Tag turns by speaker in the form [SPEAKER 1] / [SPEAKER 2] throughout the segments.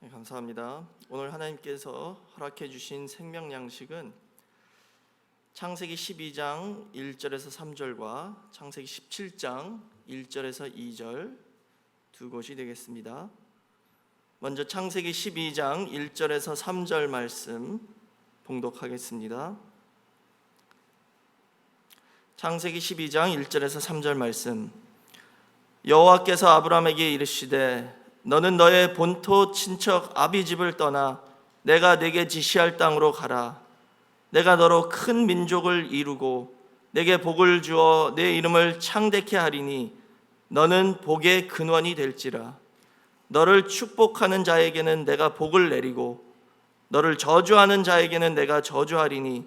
[SPEAKER 1] 네, 감사합니다. 오늘 하나님께서 허락해 주신 생명 양식은 창세기 12장 1절에서 3절과 창세기 17장 1절에서 2절 두 곳이 되겠습니다. 먼저 창세기 12장 1절에서 3절 말씀 봉독하겠습니다. 창세기 12장 1절에서 3절 말씀. 여호와께서 아브라함에게 이르시되 너는 너의 본토 친척 아비집을 떠나 내가 네게 지시할 땅으로 가라. 내가 너로 큰 민족을 이루고 네게 복을 주어 내 이름을 창대케 하리니 너는 복의 근원이 될지라. 너를 축복하는 자에게는 내가 복을 내리고 너를 저주하는 자에게는 내가 저주하리니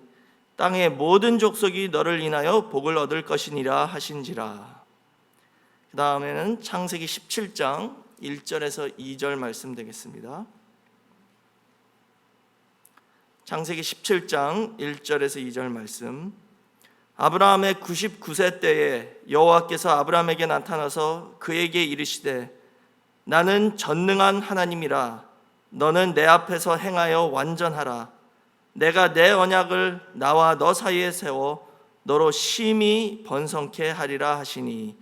[SPEAKER 1] 땅의 모든 족속이 너를 인하여 복을 얻을 것이니라 하신지라. 그 다음에는 창세기 17장 1절에서 2절 말씀 되겠습니다. 창세기 17장 1절에서 2절 말씀. 아브라함의 99세 때에 여호와께서 아브라함에게 나타나서 그에게 이르시되 나는 전능한 하나님이라. 너는 내 앞에서 행하여 완전하라. 내가 내 언약을 나와 너 사이에 세워 너로 심히 번성케 하리라 하시니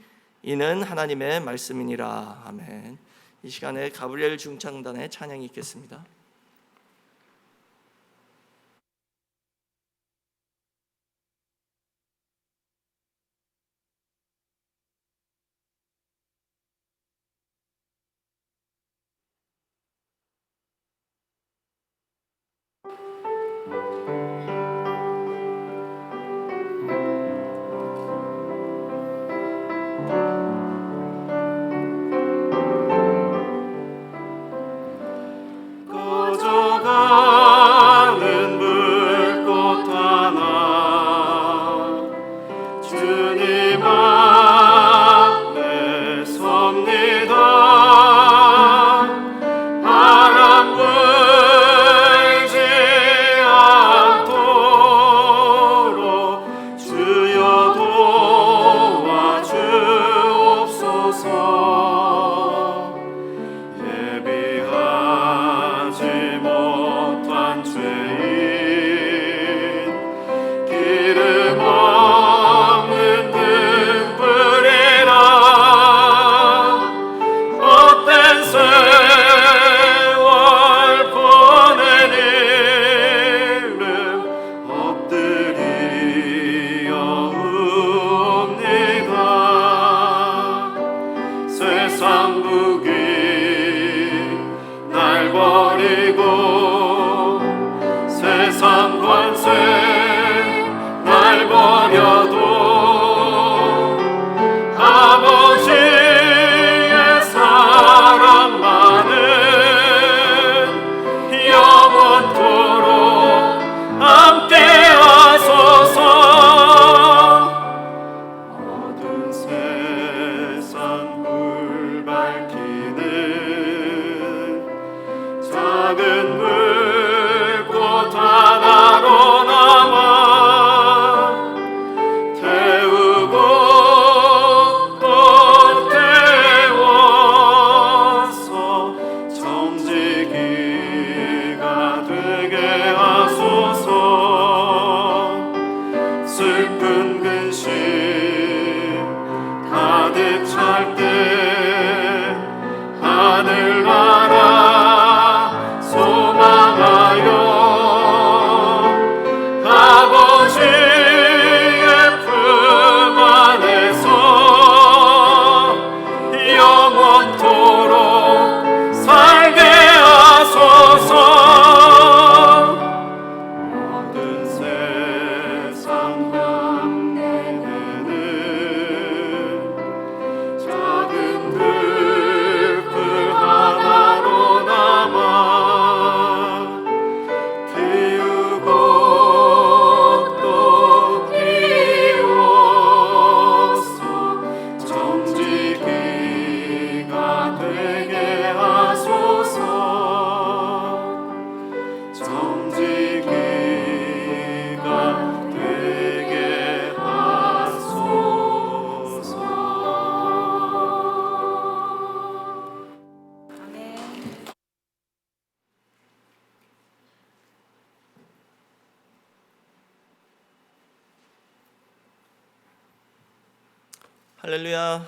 [SPEAKER 1] 이는 하나님의 말씀이니라. 아멘. 이 시간에 가브리엘 중창단의 찬양이 있겠습니다.
[SPEAKER 2] 꺼져가는 불꽃 하나 주님 앞에 섭니다. 바람 불지 않도록 주여 도와주옵소서. 예비하지 못한 죄인 기름 없는 등불이라 헛된 세월 보낸 이름 엎드리어옵니다. 세상 북이 날 버리고 세상 관세 날 버려도 아버지의 사랑만은 영원토록 함께하소서. 어두운 세상 불 밝히는 작은 불꽃 하나로 남아 태우고 또 태워서 정지기가 되게 하소서. 슬픈 근심 가득 찰 때 하늘나라 소망
[SPEAKER 1] 할렐루야.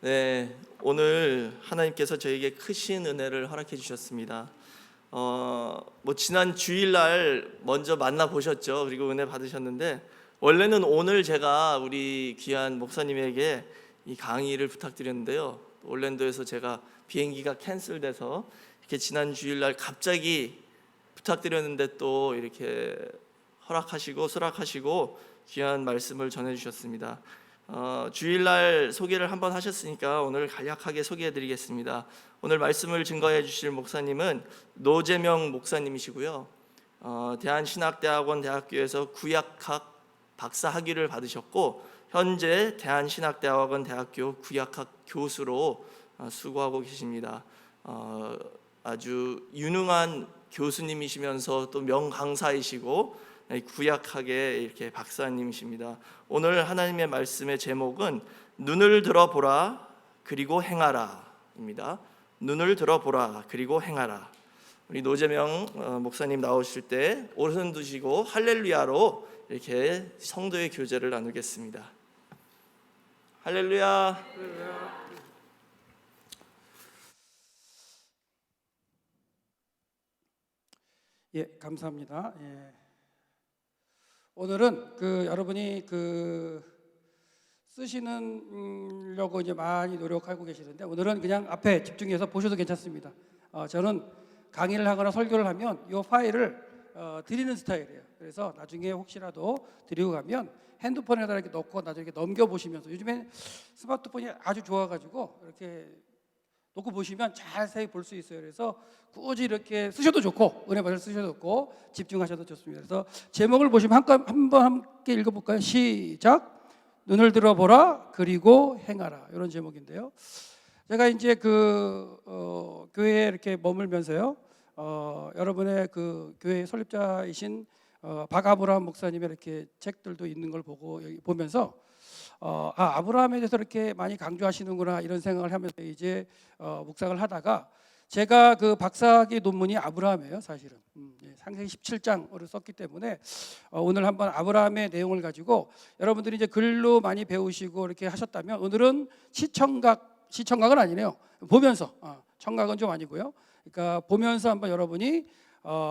[SPEAKER 1] 네, 오늘 하나님께서 저에게 크신 은혜를 허락해 주셨습니다. 지난 주일날 먼저 만나 보셨죠. 그리고 은혜 받으셨는데 원래는 오늘 제가 우리 귀한 목사님에게 이 강의를 부탁드렸는데요. 올랜도에서 제가 비행기가 캔슬돼서 이렇게 지난 주일날 갑자기 부탁드렸는데 또 이렇게 허락하시고 수락하시고 귀한 말씀을 전해 주셨습니다. 주일날 소개를 한번 하셨으니까 오늘 간략하게 소개해드리겠습니다. 오늘 말씀을 증거해 주실 목사님은 노재명 목사님이시고요. 대한신학대학원 대학교에서 구약학 박사 학위를 받으셨고 현재 대한신학대학원 대학교 구약학 교수로 수고하고 계십니다. 아주 유능한 교수님이시면서 또 명강사이시고 구약학의 이렇게 박사님이십니다. 오늘 하나님의 말씀의 제목은 눈을 들어보라 그리고 행하라입니다. 눈을 들어보라 그리고 행하라. 우리 노재명 목사님 나오실 때 오른 두시고 할렐루야로 이렇게 성도의 교제를 나누겠습니다. 할렐루야.
[SPEAKER 3] 예, 감사합니다. 예. 오늘은 여러분이 쓰시려고 이제 많이 노력하고 계시는데 오늘은 그냥 앞에 집중해서 보셔도 괜찮습니다. 저는 강의를 하거나 설교를 하면 이 파일을 드리는 스타일이에요. 그래서 나중에 혹시라도 드리고 가면 핸드폰에다 이렇게 넣고 나중에 이렇게 넘겨 보시면서 요즘에 스마트폰이 아주 좋아가지고 이렇게 놓고 보시면 자세히 볼 수 있어요. 그래서 굳이 이렇게 쓰셔도 좋고 은혜 받을 쓰셔도 좋고 집중하셔도 좋습니다. 그래서 제목을 보시면 한번 함께 읽어볼까요? 시작. 눈을 들어보라 그리고 행하라. 이런 제목인데요. 제가 이제 교회에 이렇게 머물면서요. 여러분의 교회 설립자이신 박아브라함 목사님의 이렇게 책들도 있는 걸 보면서 아브라함에 대해서 이렇게 많이 강조하시는구나 이런 생각을 하면서 이제 묵상을 하다가 제가 박사학위 논문이 아브라함이에요. 사실은 창세기 17장으로 썼기 때문에 오늘 한번 아브라함의 내용을 가지고 여러분들이 이제 글로 많이 배우시고 이렇게 하셨다면 오늘은 시청각은 아니네요. 보면서 청각은 좀 아니고요. 그러니까 보면서 한번 여러분이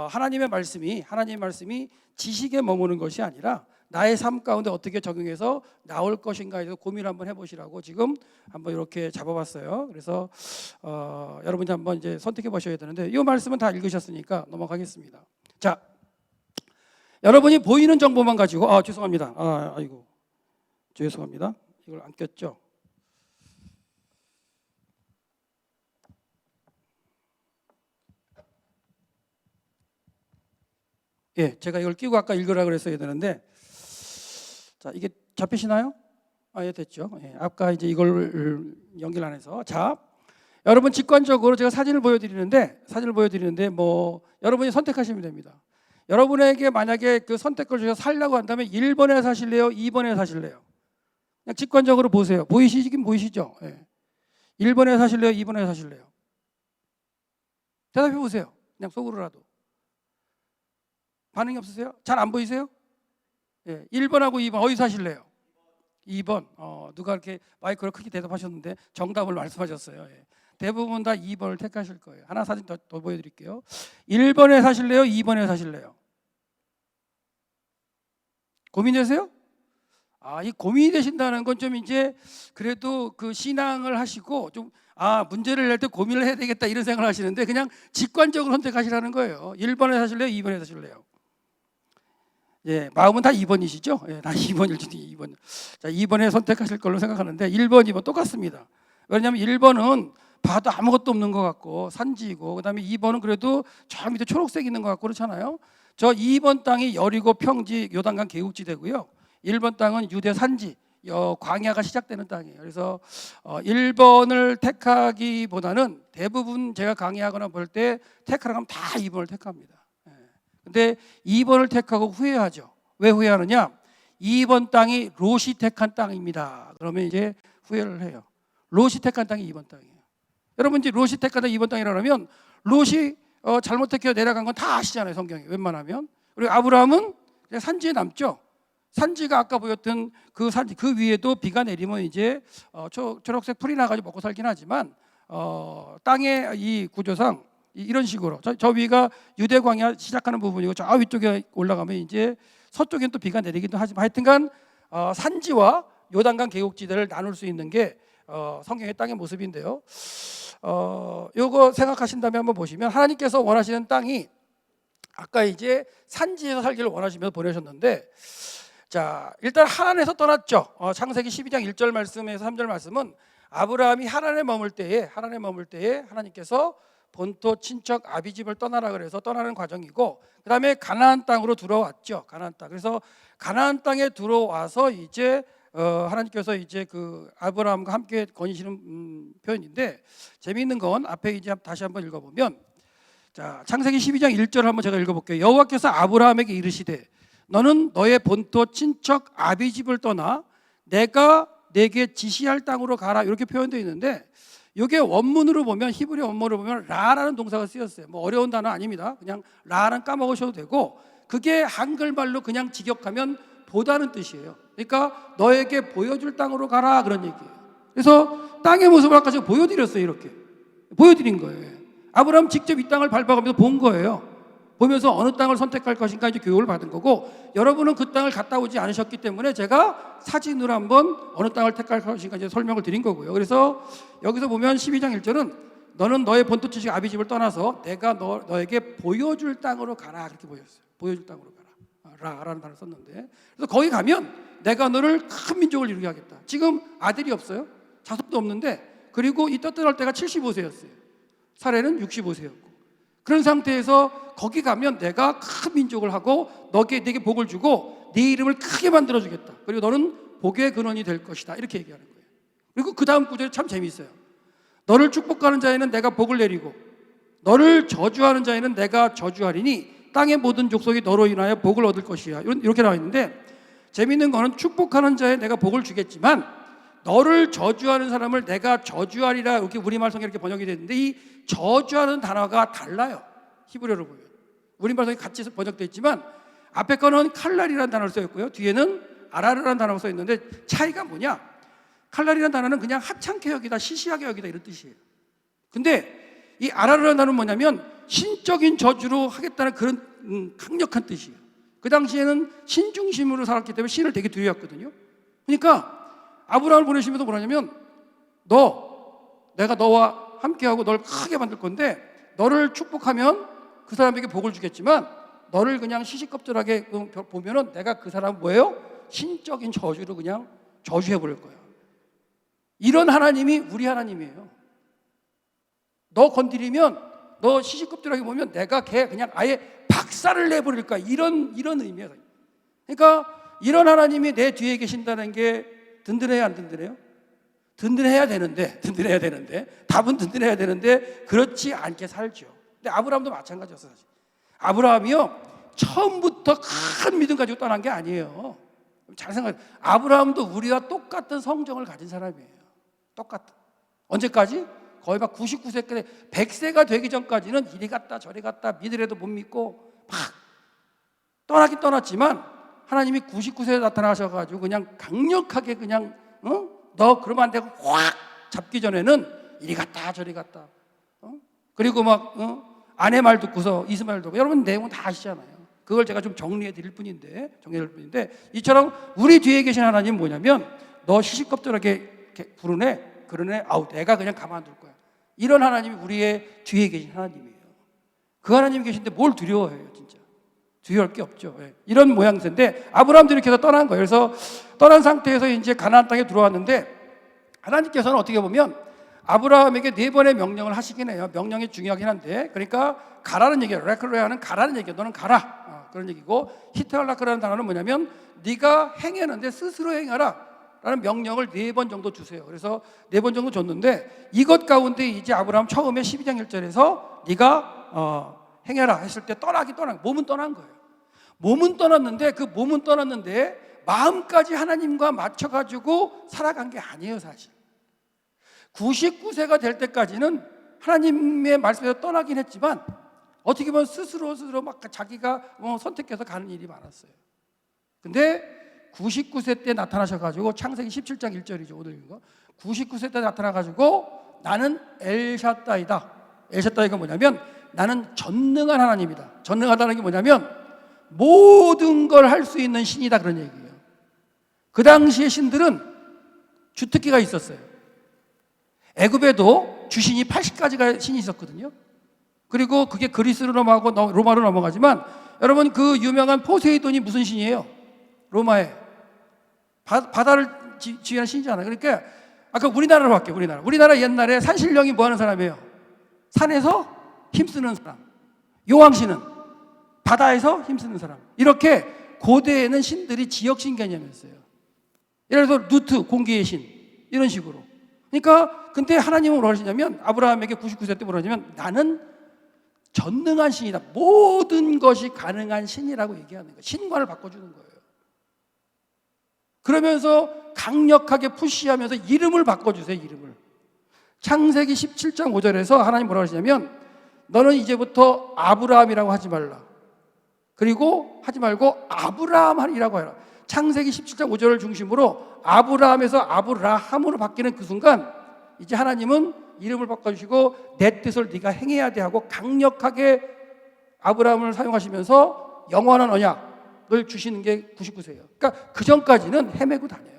[SPEAKER 3] 하나님의 말씀이 지식에 머무는 것이 아니라 나의 삶 가운데 어떻게 적용해서 나올 것인가에 대해서 고민을 한번 해보시라고 지금 한번 이렇게 잡아봤어요. 그래서 여러분이 한번 이제 선택해 보셔야 되는데 이 말씀은 다 읽으셨으니까 넘어가겠습니다. 자, 여러분이 보이는 정보만 가지고 죄송합니다. 아이고 죄송합니다. 이걸 안 꼈죠? 예, 제가 이걸 끼고 아까 읽으라 그랬어야 되는데, 자 이게 잡히시나요? 예, 됐죠. 예, 아까 이제 이걸 연결 안 해서 자, 여러분 직관적으로 제가 사진을 보여드리는데 여러분이 선택하시면 됩니다. 여러분에게 만약에 선택을 주셔서 살려고 한다면 1번에 사실래요? 2번에 사실래요? 그냥 직관적으로 보세요. 보이시죠? 예. 1번에 사실래요? 2번에 사실래요? 대답해 보세요. 그냥 속으로라도. 반응이 없으세요? 잘 안 보이세요? 예, 1번하고 2번 어디 사실래요? 2번. 누가 이렇게 마이크로 크게 대답하셨는데 정답을 말씀하셨어요. 예. 대부분 다 2번을 택하실 거예요. 하나 사진 더 보여드릴게요. 1번에 사실래요? 2번에 사실래요? 고민되세요? 이 고민이 되신다는 건 좀 이제 그래도 신앙을 하시고 좀 문제를 낼 때 고민을 해야 되겠다 이런 생각을 하시는데 그냥 직관적으로 선택하시라는 거예요. 1번에 사실래요? 2번에 사실래요? 예, 마음은 다 2번이시죠? 예, 다 2번일지도 2번. 자, 2번에 선택하실 걸로 생각하는데 1번, 2번 똑같습니다. 왜냐하면 1번은 봐도 아무것도 없는 것 같고 산지이고 그다음에 2번은 그래도 저 밑에 초록색 있는 것 같고 그렇잖아요. 저 2번 땅이 여리고 평지 요단강 계곡지대고요. 1번 땅은 유대 산지 광야가 시작되는 땅이에요. 그래서 1번을 택하기보다는 대부분 제가 강의하거나 볼 때 택하라고 하면 다 2번을 택합니다. 근데 2번을 택하고 후회하죠. 왜 후회하느냐? 2번 땅이 롯이 택한 땅입니다. 그러면 이제 후회를 해요. 롯이 택한 땅이 2번 땅이에요. 여러분 이제 롯이 택한 땅이 2번 땅이라고 하면 롯이 잘못 택해 내려간 건 다 아시잖아요. 성경에 웬만하면. 그리고 아브라함은 그냥 산지에 남죠. 산지가 아까 보였던 그 산지 그 위에도 비가 내리면 이제 초록색 풀이 나가지고 먹고 살긴 하지만 땅의 이 구조상 이런 식으로 저 위가 유대 광야 시작하는 부분이고 저 위쪽에 올라가면 이제 서쪽엔 또 비가 내리기도 하지만 하여튼간 산지와 요단강 계곡지대를 나눌 수 있는 게 성경의 땅의 모습인데요. 요거 생각하신다면 한번 보시면 하나님께서 원하시는 땅이 아까 이제 산지에서 살기를 원하시면서 보내셨는데 자 일단 하란에서 떠났죠. 창세기 12장 1절 말씀에서 3절 말씀은 아브라함이 하란에 머물 때에 하나님께서 본토 친척 아비집을 떠나라 그래서 떠나는 과정이고 그 다음에 가나안 땅으로 들어왔죠. 가나안 땅. 그래서 가나안 땅에 들어와서 이제 하나님께서 이제 그 아브라함과 함께 거니시는 표현인데 재미있는 건 앞에 이제 다시 한번 읽어보면 자 창세기 12장 1절을 한번 제가 읽어볼게요. 여호와께서 아브라함에게 이르시되 너는 너의 본토 친척 아비집을 떠나 내가 내게 지시할 땅으로 가라 이렇게 표현되어 있는데 이게 원문으로 보면 히브리 원문으로 보면 라라는 동사가 쓰였어요. 뭐 어려운 단어 아닙니다. 그냥 라는 까먹으셔도 되고 그게 한글말로 그냥 직역하면 보다는 뜻이에요. 그러니까 너에게 보여줄 땅으로 가라 그런 얘기예요. 그래서 땅의 모습을 아까 제가 보여드렸어요. 이렇게 보여드린 거예요. 아브라함 직접 이 땅을 밟아가면서 본 거예요. 보면서 어느 땅을 선택할 것인가 이제 교육을 받은 거고 여러분은 그 땅을 갔다 오지 않으셨기 때문에 제가 사진으로 한번 어느 땅을 택할 것인가 이제 설명을 드린 거고요. 그래서 여기서 보면 12장 1절은 너는 너의 본토 친척 아비집을 떠나서 내가 너에게 보여줄 땅으로 가라 그렇게 보였어요. 보여줄 땅으로 가라 라라는 단어를 썼는데 그래서 거기 가면 내가 너를 큰 민족을 이루게 하겠다. 지금 아들이 없어요. 자손도 없는데 그리고 이 떳떳할 때가 75세였어요. 사례는 65세였고 그런 상태에서 거기 가면 내가 큰 민족을 하고 내게 복을 주고 네 이름을 크게 만들어주겠다. 그리고 너는 복의 근원이 될 것이다. 이렇게 얘기하는 거예요. 그리고 그 다음 구절이 참 재미있어요. 너를 축복하는 자에는 내가 복을 내리고 너를 저주하는 자에는 내가 저주하리니 땅의 모든 족속이 너로 인하여 복을 얻을 것이야. 이렇게 나와 있는데 재미있는 거는 축복하는 자에 내가 복을 주겠지만 너를 저주하는 사람을 내가 저주하리라 이렇게 우리말 성경에 이렇게 번역이 됐는데 이 저주하는 단어가 달라요. 히브리어로 보면 우리말 성경에 같이 번역되어 있지만 앞에 거는 칼날이라는 단어를 써있고요 뒤에는 아라르라는 단어가 써있는데 차이가 뭐냐 칼날이라는 단어는 그냥 하찮게 여기다 시시하게 여기다 이런 뜻이에요. 근데 이 아라르라는 단어는 뭐냐면 신적인 저주로 하겠다는 그런 강력한 뜻이에요. 그 당시에는 신 중심으로 살았기 때문에 신을 되게 두려워했거든요. 그러니까 아브라함을 보내시면서 뭐냐면 내가 너와 함께하고 널 크게 만들 건데 너를 축복하면 그 사람에게 복을 주겠지만 너를 그냥 시시껍질하게 보면은 내가 그 사람 뭐예요? 신적인 저주로 그냥 저주해 버릴 거야. 이런 하나님이 우리 하나님이에요. 너 건드리면 너 시시껍질하게 보면 내가 걔 그냥 아예 박살을 내버릴 거야. 이런 의미예요. 그러니까 이런 하나님이 내 뒤에 계신다는 게 든든해야 안 든든해요? 든든해야 되는데 답은 든든해야 되는데 그렇지 않게 살죠. 근데 아브라함도 마찬가지였어요. 사실. 아브라함이요 처음부터 큰 믿음 가지고 떠난 게 아니에요. 잘 생각해. 아브라함도 우리와 똑같은 성정을 가진 사람이에요. 똑같은. 언제까지? 거의 막 99세까지 100세가 되기 전까지는 이리 갔다 저리 갔다 믿으래도 못 믿고 막 떠나긴 떠났지만 하나님이 99세에 나타나셔가지고 그냥 강력하게 그냥 너 그러면 안 되고 확 잡기 전에는 이리 갔다 저리 갔다 그리고 막 아내 말 듣고서 이스마엘도 여러분 내용은 다 아시잖아요. 그걸 제가 좀 정리해 드릴 뿐인데 이처럼 우리 뒤에 계신 하나님은 뭐냐면 너 시시껍질하게 부르네 그러네 내가 그냥 가만둘 거야. 이런 하나님이 우리의 뒤에 계신 하나님이에요. 그 하나님이 계신데 뭘 두려워해요 진짜. 두려울 게 없죠. 이런 모양새인데 아브라함도 이렇게 해서 떠난 거예요. 그래서 떠난 상태에서 이제 가나안 땅에 들어왔는데 하나님께서는 어떻게 보면 아브라함에게 4번의 명령을 하시긴 해요. 명령이 중요하긴 한데 그러니까 가라는 얘기예요. 레크레아는 가라는 얘기예요. 너는 가라 그런 얘기고 히트할라크라는 단어는 뭐냐면 네가 행했는데 스스로 행하라 라는 명령을 4번 정도 주세요. 그래서 4번 정도 줬는데 이것 가운데 이제 아브라함 처음에 12장 1절에서 네가 행해라 했을 때 몸은 떠난 거예요. 몸은 떠났는데 마음까지 하나님과 맞춰가지고 살아간 게 아니에요. 사실 99세가 될 때까지는 하나님의 말씀에서 떠나긴 했지만 어떻게 보면 스스로 막 자기가 선택해서 가는 일이 많았어요. 근데 99세 때 나타나셔가지고 창세기 17장 1절이죠. 오늘 읽은 거. 99세 때 나타나가지고 나는 엘샤다이다. 엘샤다이가 뭐냐면 나는 전능한 하나님이다. 전능하다는 게 뭐냐면 모든 걸 할 수 있는 신이다, 그런 얘기예요. 그 당시의 신들은 주특기가 있었어요. 애굽에도 주신이 80가지가 신이 있었거든요. 그리고 그게 그리스로 넘어가고 로마로 넘어가지만 여러분 그 유명한 포세이돈이 무슨 신이에요? 로마에 바다를 지휘하는 신이잖아요. 그러니까 아까 우리나라로 할게요. 우리나라 옛날에 산신령이 뭐 하는 사람이에요? 산에서 힘쓰는 사람. 용왕신은 바다에서 힘쓰는 사람. 이렇게 고대에는 신들이 지역신 개념이었어요. 예를 들어서 루트, 공기의 신, 이런 식으로. 그러니까 근데 하나님은 뭐라고 하시냐면 아브라함에게 99세 때 뭐라고 하냐면 나는 전능한 신이다. 모든 것이 가능한 신이라고 얘기하는 거예요. 신관을 바꿔주는 거예요. 그러면서 강력하게 푸시하면서 이름을 바꿔주세요. 이름을. 창세기 17장 5절에서 하나님 뭐라고 하시냐면 너는 이제부터 아브라함이라고 하지 말라. 그리고 하지 말고 아브라함이라고 해라. 창세기 17장 5절을 중심으로 아브라함에서 아브라함으로 바뀌는 그 순간 이제 하나님은 이름을 바꿔주시고 내 뜻을 네가 행해야 돼 하고 강력하게 아브라함을 사용하시면서 영원한 언약을 주시는 게 99세예요. 그러니까 그 전까지는 헤매고 다녀요.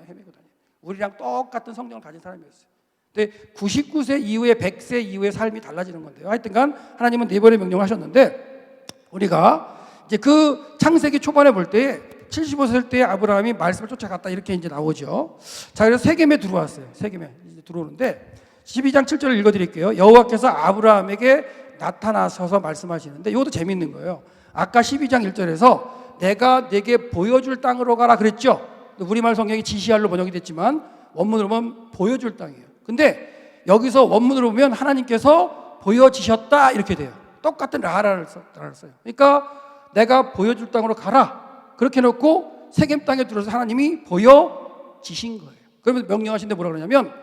[SPEAKER 3] 우리랑 똑같은 성령을 가진 사람이었어요. 근데 99세 이후에 100세 이후의 삶이 달라지는 건데요. 하여튼간 하나님은 네 번의 명령을 하셨는데 우리가 이제 그 창세기 초반에 볼 때 75세 때 아브라함이 말씀을 쫓아갔다 이렇게 이제 나오죠. 자, 그래서 세겜에 들어왔어요. 세겜에 이제 들어오는데 12장 7절을 읽어드릴게요. 여호와께서 아브라함에게 나타나셔서 말씀하시는데 이것도 재밌는 거예요. 아까 12장 1절에서 내가 내게 보여줄 땅으로 가라 그랬죠. 우리말 성경이 지시할로 번역이 됐지만 원문으로 보면 보여줄 땅이에요. 근데 여기서 원문으로 보면 하나님께서 보여지셨다 이렇게 돼요. 똑같은 라하라를 써요. 그러니까 내가 보여줄 땅으로 가라. 그렇게 놓고 세겜 땅에 들어서 하나님이 보여지신 거예요. 그러면 명령하신데 뭐라 그러냐면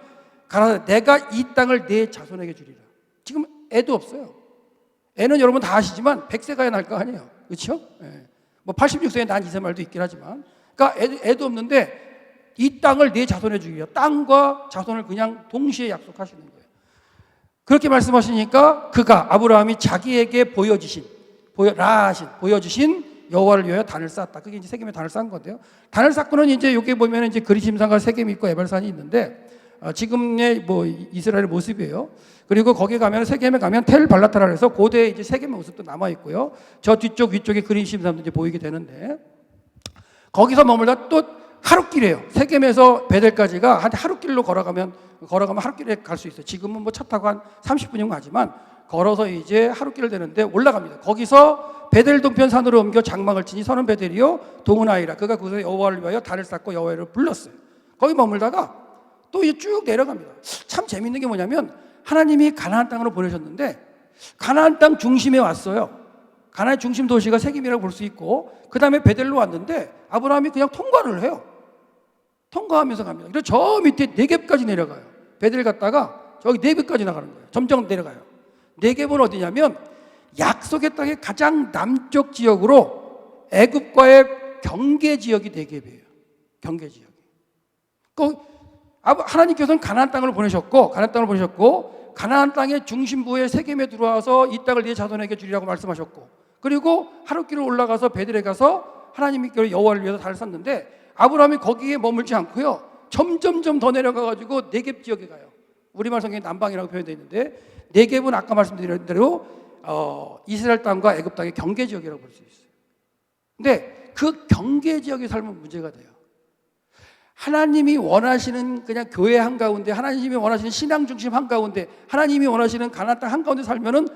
[SPEAKER 3] 가라 내가 이 땅을 내 자손에게 주리라. 지금 애도 없어요. 애는 여러분 다 아시지만 100세 가야 날 거 아니에요. 그렇죠? 예. 뭐 86세에 난 이세 말도 있긴 하지만 그러니까 애도 없는데 이 땅을 내 자손에 주기로 땅과 자손을 그냥 동시에 약속하시는 거예요. 그렇게 말씀하시니까 그가 아브라함이 자기에게 보여주신 여호와를 위하여 단을 쌓았다. 그게 이제 세겜에 단을 쌓은 건데요. 단을 쌓고는 이제 여기 보면 이제 그리심산과 세겜이 있고 에발산이 있는데 지금의 뭐 이스라엘의 모습이에요. 그리고 거기 가면 세겜에 가면 텔 발라타라 해서 고대 이제 세겜의 모습도 남아 있고요. 저 뒤쪽 위쪽에 그리심산도 이제 보이게 되는데 거기서 머물다 또 하룻길이에요. 세겜에서 베델까지가 한 하룻길로 걸어가면 하룻길에 갈 수 있어요. 지금은 뭐 차 타고 한 30분이면 가지만 걸어서 이제 하룻길을 되는데 올라갑니다. 거기서 베델 동편 산으로 옮겨 장막을 치니 서는 베델이요 동은아이라 그가 그곳에 여호와를 위하여 단을 쌓고 여호와를 불렀어요. 거기 머물다가 또 이제 쭉 내려갑니다. 참 재밌는 게 뭐냐면 하나님이 가나안 땅으로 보내셨는데 가나안 땅 중심에 왔어요. 가나안 중심 도시가 세겜이라고 볼 수 있고 그 다음에 베델로 왔는데 아브라함이 그냥 통과를 해요. 통과하면서 갑니다. 그래서 저 밑에 네겝까지 내려가요. 베델 갔다가 저기 네겝까지 나가는 거예요. 점점 내려가요. 네겝은 어디냐면 약속의 땅의 가장 남쪽 지역으로 애굽과의 경계 지역이 네겝이에요. 경계 지역이. 하나님께서는 가나안 땅을 보내셨고 가나안 땅의 중심부에 세겜에 들어와서 이 땅을 네 자손에게 주리라고 말씀하셨고 그리고 하룻길을 올라가서 베델에 가서 하나님께로 여호와를 위해서 단을 쌓는데 아브라함이 거기에 머물지 않고요. 점점점 더 내려가가지고 네겝 지역에 가요. 우리말 성경에 남방이라고 표현되어 있는데 네겝은 아까 말씀드린 대로 이스라엘 땅과 애굽 땅의 경계 지역이라고 볼 수 있어요. 근데 그 경계 지역에 살면 문제가 돼요. 하나님이 원하시는 그냥 교회 한가운데 하나님이 원하시는 신앙 중심 한가운데 하나님이 원하시는 가나안 땅 한가운데 살면은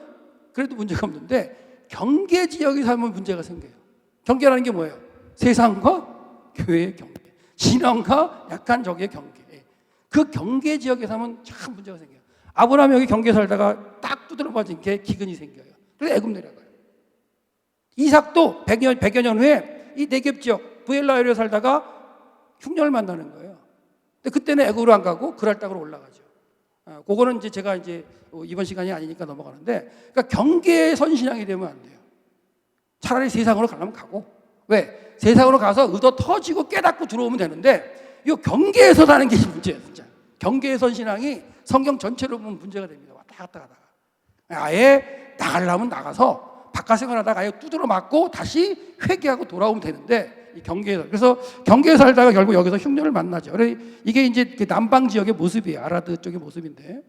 [SPEAKER 3] 그래도 문제가 없는데 경계 지역에 살면 문제가 생겨요. 경계라는 게 뭐예요? 세상과 교회의 경계, 신앙과 약한 적의 경계. 그 경계 지역에 살면 참 문제가 생겨요. 아브라함이 여기 경계에 살다가 딱 두드려 맞은 게 기근이 생겨요. 그래서 애굽 내려가요. 이삭도 100여 년 후에 이 네겝 지역 브엘라엘에 살다가 흉년을 만나는 거예요. 근데 그때는 애굽으로 안 가고 그랄 땅으로 올라가죠. 그거는 이제 제가 이제 이번 시간이 아니니까 넘어가는데, 그러니까 경계의 선신앙이 되면 안 돼요. 차라리 세상으로 가려면 가고. 왜? 세상으로 가서 얻어 터지고 깨닫고 들어오면 되는데 이 경계에서 사는 게 문제예요. 진짜 경계에 선 신앙이 성경 전체로 보면 문제가 됩니다. 왔다 갔다 하다가 아예 나가려면 나가서 바깥 생활하다가 아예 두드러 맞고 다시 회개하고 돌아오면 되는데 이 경계에서, 그래서 경계에 살다가 결국 여기서 흉년을 만나죠. 이게 이제 남방 지역의 모습이에요. 아라드 쪽의 모습인데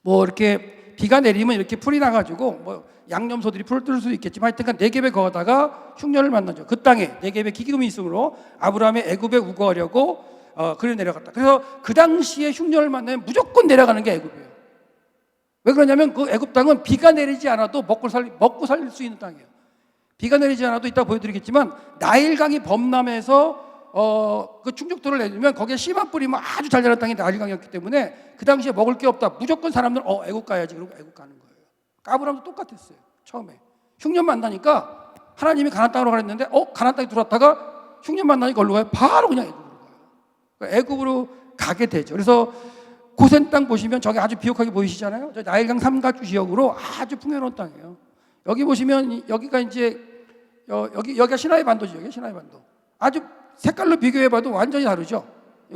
[SPEAKER 3] 뭐 이렇게 비가 내리면 이렇게 풀이 나가지고 뭐 양념소들이 풀을 뜰 수도 있겠지만 하여튼간 네겝에 거하다가 흉년을 만나죠. 그 땅에 네겝에 기금이 있으므로 아브라함이 애굽에 우거하려고 그리 내려갔다. 그래서 그 당시에 흉년을 만나면 무조건 내려가는 게 애굽이에요. 왜 그러냐면 그 애굽 땅은 비가 내리지 않아도 먹고 살릴 수 있는 땅이에요. 비가 내리지 않아도 이따 보여드리겠지만 나일강이 범람해서 그 충족도를 내주면 거기에 씨만 뿌리면 아주 잘 자란 땅이 나일강이었기 때문에 그 당시에 먹을 게 없다. 무조건 사람들은 애굽 가야지. 그러고 애굽 가는 거예요. 아브라함도 똑같았어요. 처음에 흉년 만나니까 하나님이 가나안 땅으로 가랬는데 가나안 땅에 들어왔다가 흉년 만나니까 어디로 가요? 바로 그냥 애굽으로 가요. 그러니까 애굽으로 가게 되죠. 그래서 고센 땅 보시면 저기 아주 비옥하게 보이시잖아요. 저 나일강 삼가주 지역으로 아주 풍요로운 땅이에요. 여기 보시면 여기가 이제 여기가 시나이 반도죠. 여기 시나이 반도. 아주 색깔로 비교해봐도 완전히 다르죠.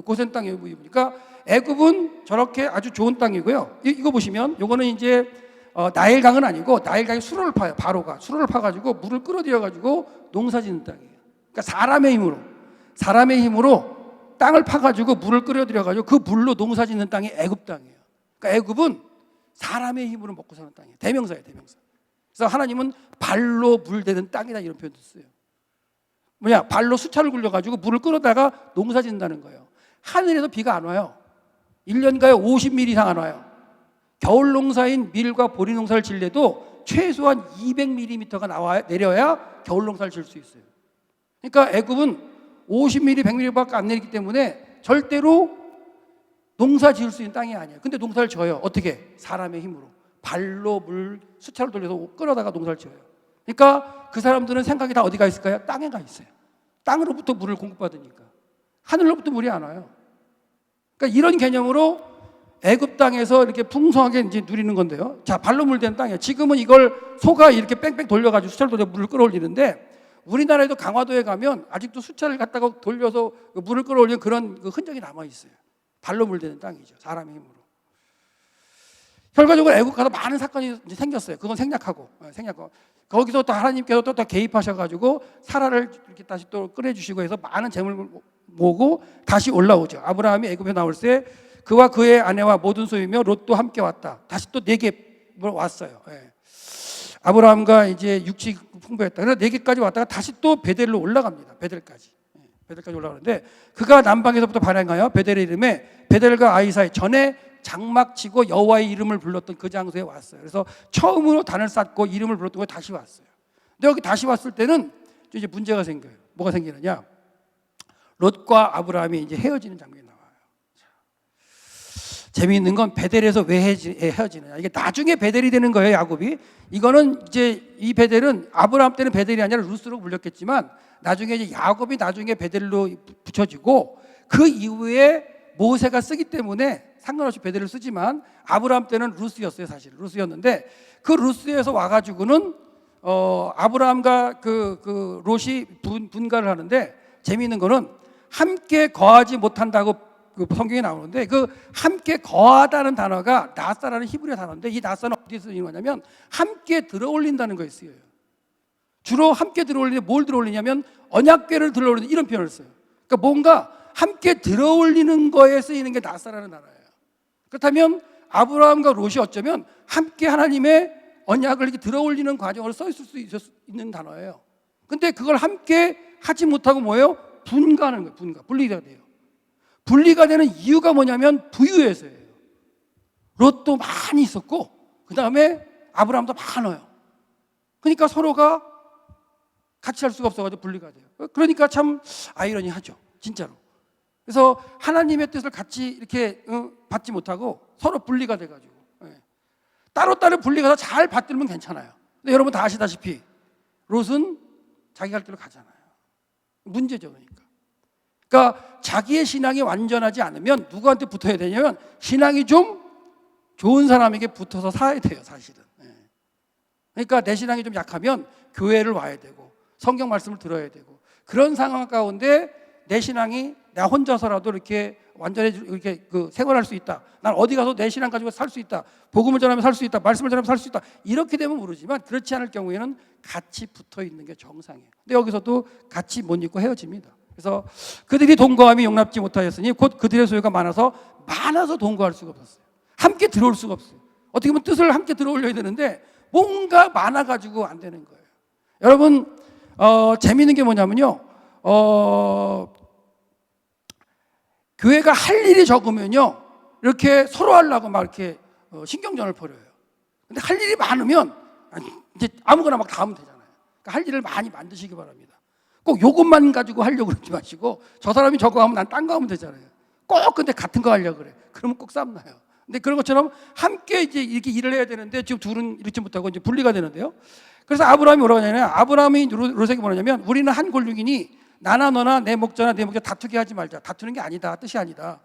[SPEAKER 3] 고센 땅이 보이니까 애굽은 저렇게 아주 좋은 땅이고요. 이거 보시면 요거는 이제 나일강은 아니고 나일강이 수로를 파요. 바로가 수로를 파가지고 물을 끌어들여가지고 농사짓는 땅이에요. 그러니까 사람의 힘으로 땅을 파가지고 물을 끌어들여가지고 그 물로 농사짓는 땅이 애굽 땅이에요. 그러니까 애굽은 사람의 힘으로 먹고 사는 땅이에요. 대명사예요, 대명사. 그래서 하나님은 발로 물대는 땅이다 이런 표현도 써요. 뭐냐? 발로 수차를 굴려가지고 물을 끌어다가 농사 짓는다는 거예요. 하늘에서 비가 안 와요. 1년가에 50mm 이상 안 와요. 겨울 농사인 밀과 보리 농사를 질래도 최소한 200mm가 내려야 겨울 농사를 질 수 있어요. 그러니까 애굽은 50mm, 100mm밖에 안 내리기 때문에 절대로 농사 지을 수 있는 땅이 아니에요. 근데 농사를 져요. 어떻게? 사람의 힘으로. 발로 물 수차를 돌려서 끌어다가 농사를 지어요. 그러니까 그 사람들은 생각이 다 어디가 있을까요? 땅에 가 있어요. 땅으로부터 물을 공급받으니까. 하늘로부터 물이 안 와요. 그러니까 이런 개념으로 애굽 땅에서 이렇게 풍성하게 이제 누리는 건데요. 자, 발로 물대는 땅이에요. 지금은 이걸 소가 이렇게 뺑뺑 돌려가지고 수차를 돌려 물을 끌어올리는데 우리나라에도 강화도에 가면 아직도 수차를 갖다가 돌려서 물을 끌어올리는 그런 그 흔적이 남아 있어요. 발로 물대는 땅이죠. 사람의 힘으로. 결과적으로 애국 가서 많은 사건이 이제 생겼어요. 그건 생략하고. 거기서 또 하나님께서 또 개입하셔가지고 사라를 이렇게 다시 또 끌어주시고 해서 많은 재물을 모으고 다시 올라오죠. 아브라함이 애굽에 나올 때 그와 그의 아내와 모든 소유며 롯도 함께 왔다. 다시 또 네겝으로 왔어요. 예. 아브라함과 이제 육지 풍부했다. 그래서 네겝까지 왔다가 다시 또 베델로 올라갑니다. 베델까지. 베델까지 올라가는데 그가 남방에서부터 발행하여 베델의 이름에 베델과 아이 사이 전에 장막치고 여호와의 이름을 불렀던 그 장소에 왔어요. 그래서 처음으로 단을 쌓고 이름을 불렀던 거에 다시 왔어요. 근데 여기 다시 왔을 때는 이제 문제가 생겨요. 뭐가 생기느냐? 롯과 아브라함이 이제 헤어지는 장면이 나와요. 재미있는 건 베델에서 왜 헤어지느냐? 이게 나중에 베델이 되는 거예요, 야곱이. 이거는 이제 이 베델은 아브라함 때는 베델이 아니라 루스로 불렸겠지만 나중에 이제 야곱이 나중에 베델로 붙여지고 그 이후에 모세가 쓰기 때문에 상관없이 베델을 쓰지만 아브라함 때는 루스였어요. 사실 루스였는데 그 루스에서 와가지고는 아브라함과 그 롯이 분가를 하는데 재미있는 거는 함께 거하지 못한다고 그 성경에 나오는데 그 함께 거하다는 단어가 나사라는 히브리어 단어인데 이 나사는 어디서 쓰이는 거냐면 함께 들어올린다는 거에 쓰여요. 주로 함께 들어올리는데 뭘 들어올리냐면 언약궤를 들어올리는 이런 표현을 써요. 그러니까 뭔가 함께 들어올리는 거에 쓰이는 게 나사라는 단어예요. 그렇다면 아브라함과 롯이 어쩌면 함께 하나님의 언약을 이렇게 들어올리는 과정으로 써 있을 수 있는 단어예요. 근데 그걸 함께 하지 못하고 뭐예요? 분가하는 거예요. 분리가 돼요. 분리가 되는 이유가 뭐냐면 부유해서예요. 롯도 많이 있었고 그 다음에 아브라함도 많아요. 그러니까 서로가 같이 할 수가 없어가지고 분리가 돼요. 그러니까 참 아이러니하죠. 진짜로. 그래서 하나님의 뜻을 같이 이렇게 받지 못하고 서로 분리가 돼가지고 따로따로 분리가 돼서 잘 받들면 괜찮아요. 근데 여러분 다 아시다시피 롯은 자기 갈 길로 가잖아요. 문제죠. 그러니까 자기의 신앙이 완전하지 않으면 누구한테 붙어야 되냐면 신앙이 좀 좋은 사람에게 붙어서 살아야 돼요. 사실은. 그러니까 내 신앙이 좀 약하면 교회를 와야 되고 성경 말씀을 들어야 되고 그런 상황 가운데 내 신앙이 나 혼자서라도 이렇게 완전히 이렇게 생활할 수 있다. 난 어디 가서 내 신앙 가지고 살 수 있다. 복음을 전하면 살 수 있다. 말씀을 전하면 살 수 있다. 이렇게 되면 모르지만 그렇지 않을 경우에는 같이 붙어 있는 게 정상이에요. 근데 여기서도 같이 못 있고 헤어집니다. 그래서 그들이 동거함이 용납지 못하였으니 곧 그들의 소유가 많아서 동거할 수가 없었어요. 함께 들어올 수가 없어요. 어떻게 보면 뜻을 함께 들어올려야 되는데 뭔가 많아가지고 안 되는 거예요. 여러분 재미있는 게 뭐냐면요. 교회가 할 일이 적으면요, 이렇게 서로 하려고 막 이렇게 신경전을 벌여요. 근데 할 일이 많으면 이제 아무거나 막 다 하면 되잖아요. 그러니까 할 일을 많이 만드시기 바랍니다. 꼭 요것만 가지고 하려고 그러지 마시고, 저 사람이 저거 하면 난 딴 거 하면 되잖아요. 꼭 근데 같은 거 하려고 그래. 그러면 꼭 싸움 나요. 근데 그런 것처럼 함께 이제 이렇게 일을 해야 되는데 지금 둘은 이렇지 못하고 이제 분리가 되는데요. 그래서 아브라함이 뭐라고 하냐면, 아브라함이 롯에게 뭐라냐면, 우리는 한 골육이니 나나 너나 내 목자나 내 목자 다투게 하지 말자. 다투는 게 아니다. 뜻이 아니다.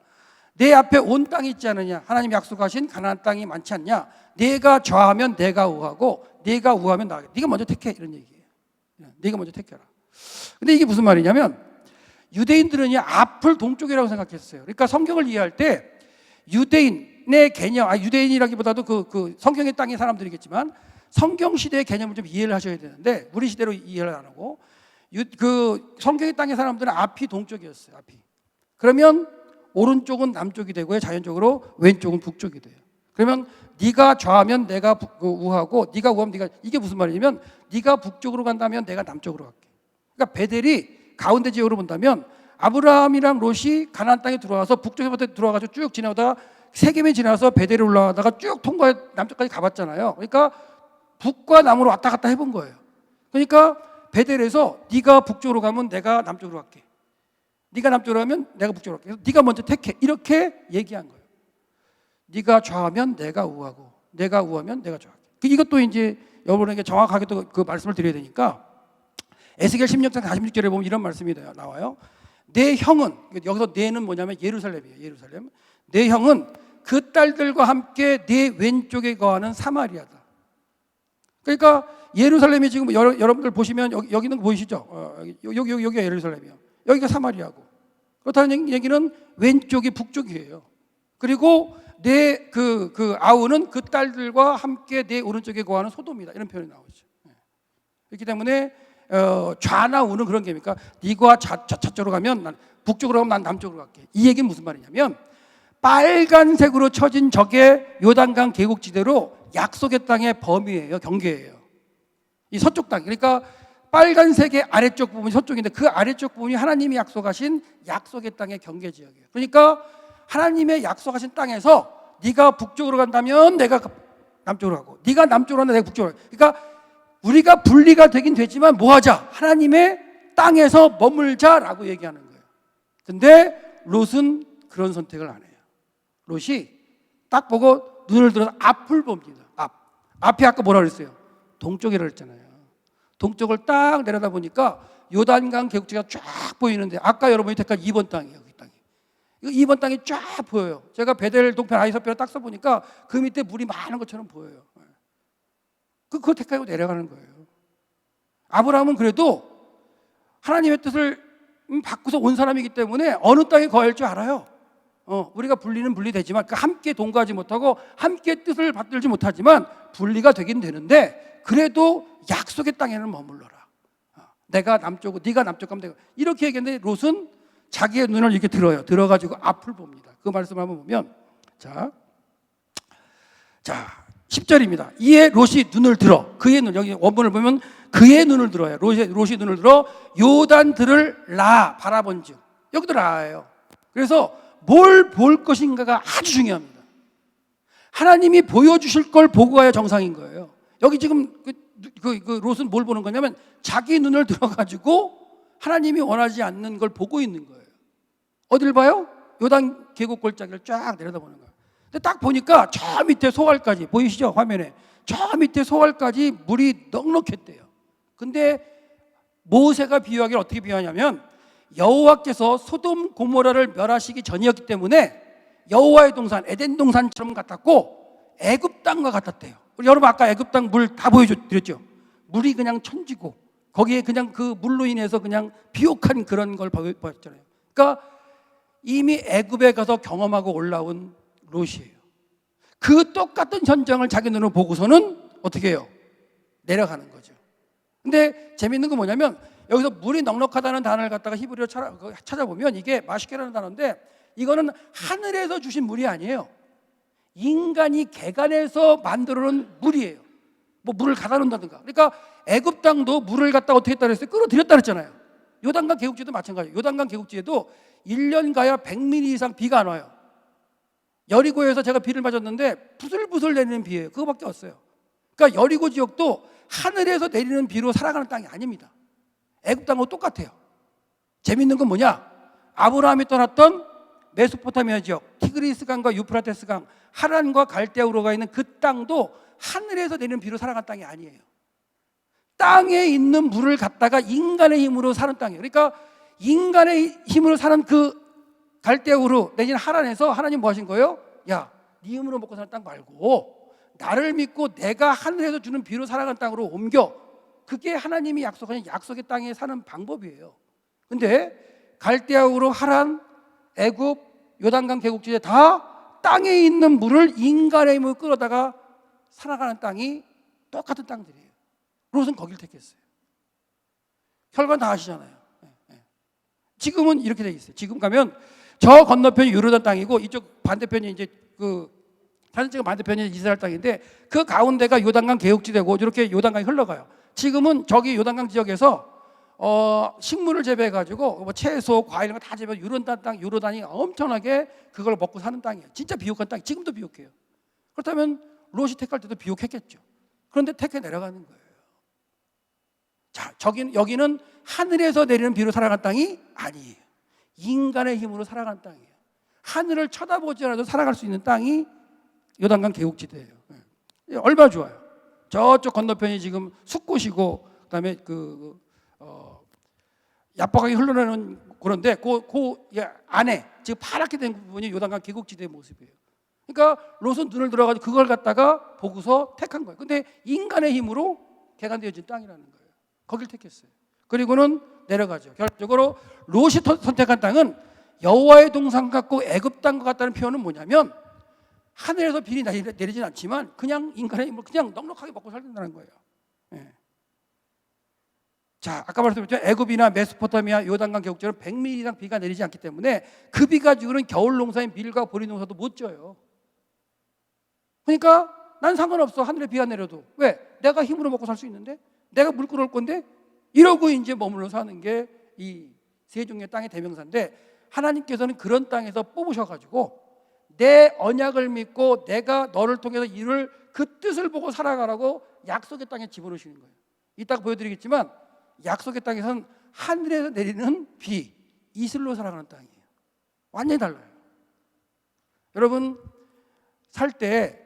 [SPEAKER 3] 내 앞에 온 땅이 있지 않느냐. 하나님 약속하신 가나안 땅이 많지 않냐. 네가 좌하면 내가 우하고 네가 우하면 나가. 네가 먼저 택해, 이런 얘기예요. 네가 먼저 택해라. 근데 이게 무슨 말이냐면, 유대인들은 앞을 동쪽이라고 생각했어요. 그러니까 성경을 이해할 때 유대인의 개념, 유대인이라기보다도 그 성경의 땅의 사람들이겠지만 성경 시대의 개념을 좀 이해를 하셔야 되는데, 우리 시대로 이해를 안 하고 그 성경의 땅의 사람들은 앞이 동쪽이었어요. 앞이. 그러면 오른쪽은 남쪽이 되고요, 자연적으로 왼쪽은 북쪽이 돼요. 그러면 네가 좌하면 내가 우하고 네가 우하면 네가, 이게 무슨 말이냐면 네가 북쪽으로 간다면 내가 남쪽으로 갈게. 그러니까 베델이 가운데 지역으로 본다면 아브라함이랑 롯이 가나안 땅에 들어와서 북쪽에부터 들어와가지고 쭉 지나다가 세겜에 지나서 베델에 올라가다가 쭉 통과해 남쪽까지 가봤잖아요. 그러니까 북과 남으로 왔다 갔다 해본 거예요. 그러니까 베델에서 네가 북쪽으로 가면 내가 남쪽으로 갈게. 네가 남쪽으로 가면 내가 북쪽으로 갈게. 그래서 네가 먼저 택해. 이렇게 얘기한 거예요. 네가 좌하면 내가 우하고 내가 우하면 내가 좌할게. 이것도 이제 여러분에게 정확하게 또 그 말씀을 드려야 되니까, 에스겔 16장 46절에 보면 이런 말씀이 나와요. 내 형은, 여기서 내는 뭐냐면 예루살렘이에요. 예루살렘. 내 형은 그 딸들과 함께 내 왼쪽에 거하는 사마리아다. 그러니까 예루살렘이 지금 여러분들 보시면 여기는 보이시죠? 여기가 예루살렘이에요. 여기가 사마리아고. 그렇다는 얘기는 왼쪽이 북쪽이에요. 그리고 내 아우는 그 딸들과 함께 내 오른쪽에 거하는 소돔이다. 이런 표현이 나오죠. 그렇기 때문에 좌나 우는 그런 게입니까? 네가 저쪽으로 가면 난 북쪽으로 가면 난 남쪽으로 갈게. 이 얘기는 무슨 말이냐면, 빨간색으로 쳐진 저게 요단강 계곡지대로 약속의 땅의 범위예요. 경계예요. 이 서쪽 땅. 그러니까 빨간색의 아래쪽 부분이 서쪽인데 그 아래쪽 부분이 하나님이 약속하신 약속의 땅의 경계 지역이에요. 그러니까 하나님의 약속하신 땅에서 네가 북쪽으로 간다면 내가 남쪽으로 가고, 네가 남쪽으로 간다면 내가 북쪽으로 가고. 그러니까 우리가 분리가 되긴 되지만 뭐 하자? 하나님의 땅에서 머물자라고 얘기하는 거예요. 근데 롯은 그런 선택을 안 해요. 롯이 딱 보고 눈을 들어서 앞을 봅니다. 앞이 아까 뭐라 그랬어요? 동쪽이라고 그랬잖아요. 동쪽을 딱 내려다 보니까 요단강 계곡지가 쫙 보이는데, 아까 여러분이 택한 2번 땅이에요. 그 땅이. 이거 2번 땅이 쫙 보여요. 제가 베델 동편 아이서표를 딱 써보니까 그 밑에 물이 많은 것처럼 보여요. 그거 택하고 내려가는 거예요. 아브라함은 그래도 하나님의 뜻을 받고서 온 사람이기 때문에 어느 땅에 거할 줄 알아요. 우리가 분리는 분리되지만 함께 동거하지 못하고 함께 뜻을 받들지 못하지만 분리가 되긴 되는데, 그래도 약속의 땅에는 머물러라. 내가 남쪽으로, 네가 남쪽 가면 되고, 이렇게 얘기했는데 롯은 자기의 눈을 이렇게 들어요. 들어가지고 앞을 봅니다. 그 말씀을 한번 보면, 자 10절입니다. 이에 롯이 눈을 들어, 그의 눈, 여기 원문을 보면 그의 눈을 들어요. 롯이 눈을 들어 요단들을 바라본즉, 여기도 라예요. 그래서 뭘 볼 것인가가 아주 중요합니다. 하나님이 보여주실 걸 보고 가야 정상인 거예요. 여기 지금 롯은 뭘 보는 거냐면 자기 눈을 들어가지고 하나님이 원하지 않는 걸 보고 있는 거예요. 어딜 봐요? 요단 계곡 골짜기를 쫙 내려다보는 거예요. 근데 딱 보니까 저 밑에 소알까지 보이시죠? 화면에 저 밑에 소알까지 물이 넉넉했대요. 근데 모세가 비유하기를 어떻게 비유하냐면, 여호와께서 소돔 고모라를 멸하시기 전이었기 때문에 여호와의 동산 에덴 동산처럼 같았고 애굽 땅과 같았대요. 여러분 아까 애굽 땅 물 다 보여드렸죠? 물이 그냥 천지고 거기에 그냥 그 물로 인해서 그냥 비옥한 그런 걸 보였잖아요. 그러니까 이미 애굽에 가서 경험하고 올라온 롯이에요. 그 똑같은 현장을 자기 눈으로 보고서는 어떻게 해요? 내려가는 거죠. 근데 재밌는 건 뭐냐면 여기서 물이 넉넉하다는 단어를 갖다가 히브리어로 찾아보면 이게 마시케라는 단어인데 이거는 하늘에서 주신 물이 아니에요. 인간이 개간해서 만들어놓은 물이에요. 뭐 물을 가다 놓는다든가. 그러니까 애굽 땅도 물을 갖다 어떻게 했다 그랬어요? 끌어들였다 그랬잖아요. 요단강 계곡지도 마찬가지예요. 요단강 계곡지에도 1년 가야 100mm 이상 비가 안 와요. 여리고에서 제가 비를 맞았는데 부슬부슬 내리는 비예요. 그거밖에 없어요. 그러니까 여리고 지역도 하늘에서 내리는 비로 살아가는 땅이 아닙니다. 애굽 땅하고 똑같아요. 재밌는 건 뭐냐? 아브라함이 떠났던 메소포타미아 지역, 티그리스 강과 유프라테스 강, 하란과 갈대우로가 있는 그 땅도 하늘에서 내리는 비로 살아간 땅이 아니에요. 땅에 있는 물을 갖다가 인간의 힘으로 사는 땅이에요. 그러니까 인간의 힘으로 사는 그 갈대우로 내지는 하란에서 하나님 뭐 하신 거예요? 야, 네 힘으로 먹고 사는 땅 말고 나를 믿고 내가 하늘에서 주는 비로 살아가는 땅으로 옮겨. 그게 하나님이 약속하신 약속의 땅에 사는 방법이에요. 근데 갈대우로 하란, 애굽, 요단강 계곡지에 다 땅에 있는 물을 인간의 힘으로 끌어다가 살아가는 땅이 똑같은 땅들이에요. 롯은 거기를 택했어요. 결과는 다 아시잖아요. 지금은 이렇게 돼 있어요. 지금 가면 저 건너편이 요르단 땅이고 이쪽 반대편이 이제 그 사진 찍은 반대편이 이스라엘 땅인데 그 가운데가 요단강 계곡지대고 이렇게 요단강이 흘러가요. 지금은 저기 요단강 지역에서 식물을 재배해가지고 뭐 채소, 과일 이런 거 다 재배. 요르단이 엄청나게 그걸 먹고 사는 땅이에요. 진짜 비옥한 땅. 지금도 비옥해요. 그렇다면 롯이 택할 때도 비옥했겠죠. 그런데 택해 내려가는 거예요. 자, 여기는 하늘에서 내리는 비로 살아간 땅이 아니에요. 인간의 힘으로 살아가는 땅이에요. 하늘을 쳐다보지 않아도 살아갈 수 있는 땅이 요단강 계곡지대예요. 얼마나 좋아요. 저쪽 건너편이 지금 숲곳이고 그다음에 야박하게 흘러나오는 그런데 그 안에 지금 파랗게 된 부분이 요단강 계곡지대의 모습이에요. 그러니까 롯은 눈을 들어가지고 그걸 갖다가 보고서 택한 거예요. 근데 인간의 힘으로 개간되어진 땅이라는 거예요. 거길 택했어요. 그리고는 내려가죠. 결과적으로 롯이 선택한 땅은 여호와의 동산 같고 애굽 땅과 같다는 표현은 뭐냐면 하늘에서 비이 내리진 않지만 그냥 인간의 힘으로 그냥 넉넉하게 먹고 살린다는 거예요. 예. 자, 아까 말씀드렸죠. 애굽이나 메소포타미아, 요단강 계곡처럼 100mm 이상 비가 내리지 않기 때문에 그 비 가지고는 겨울 농사인 밀과 보리 농사도 못 져요. 그러니까 난 상관없어. 하늘에 비가 내려도. 왜? 내가 힘으로 먹고 살 수 있는데? 내가 물 끌어올 건데? 이러고 이제 머물러 사는 게 이 세 종의 땅의 대명사인데 하나님께서는 그런 땅에서 뽑으셔가지고 내 언약을 믿고 내가 너를 통해서 이룰 그 뜻을 보고 살아가라고 약속의 땅에 집어넣으시는 거예요. 이따가 보여드리겠지만 약속의 땅에서는 하늘에서 내리는 비, 이슬로 살아가는 땅이에요. 완전히 달라요. 여러분 살 때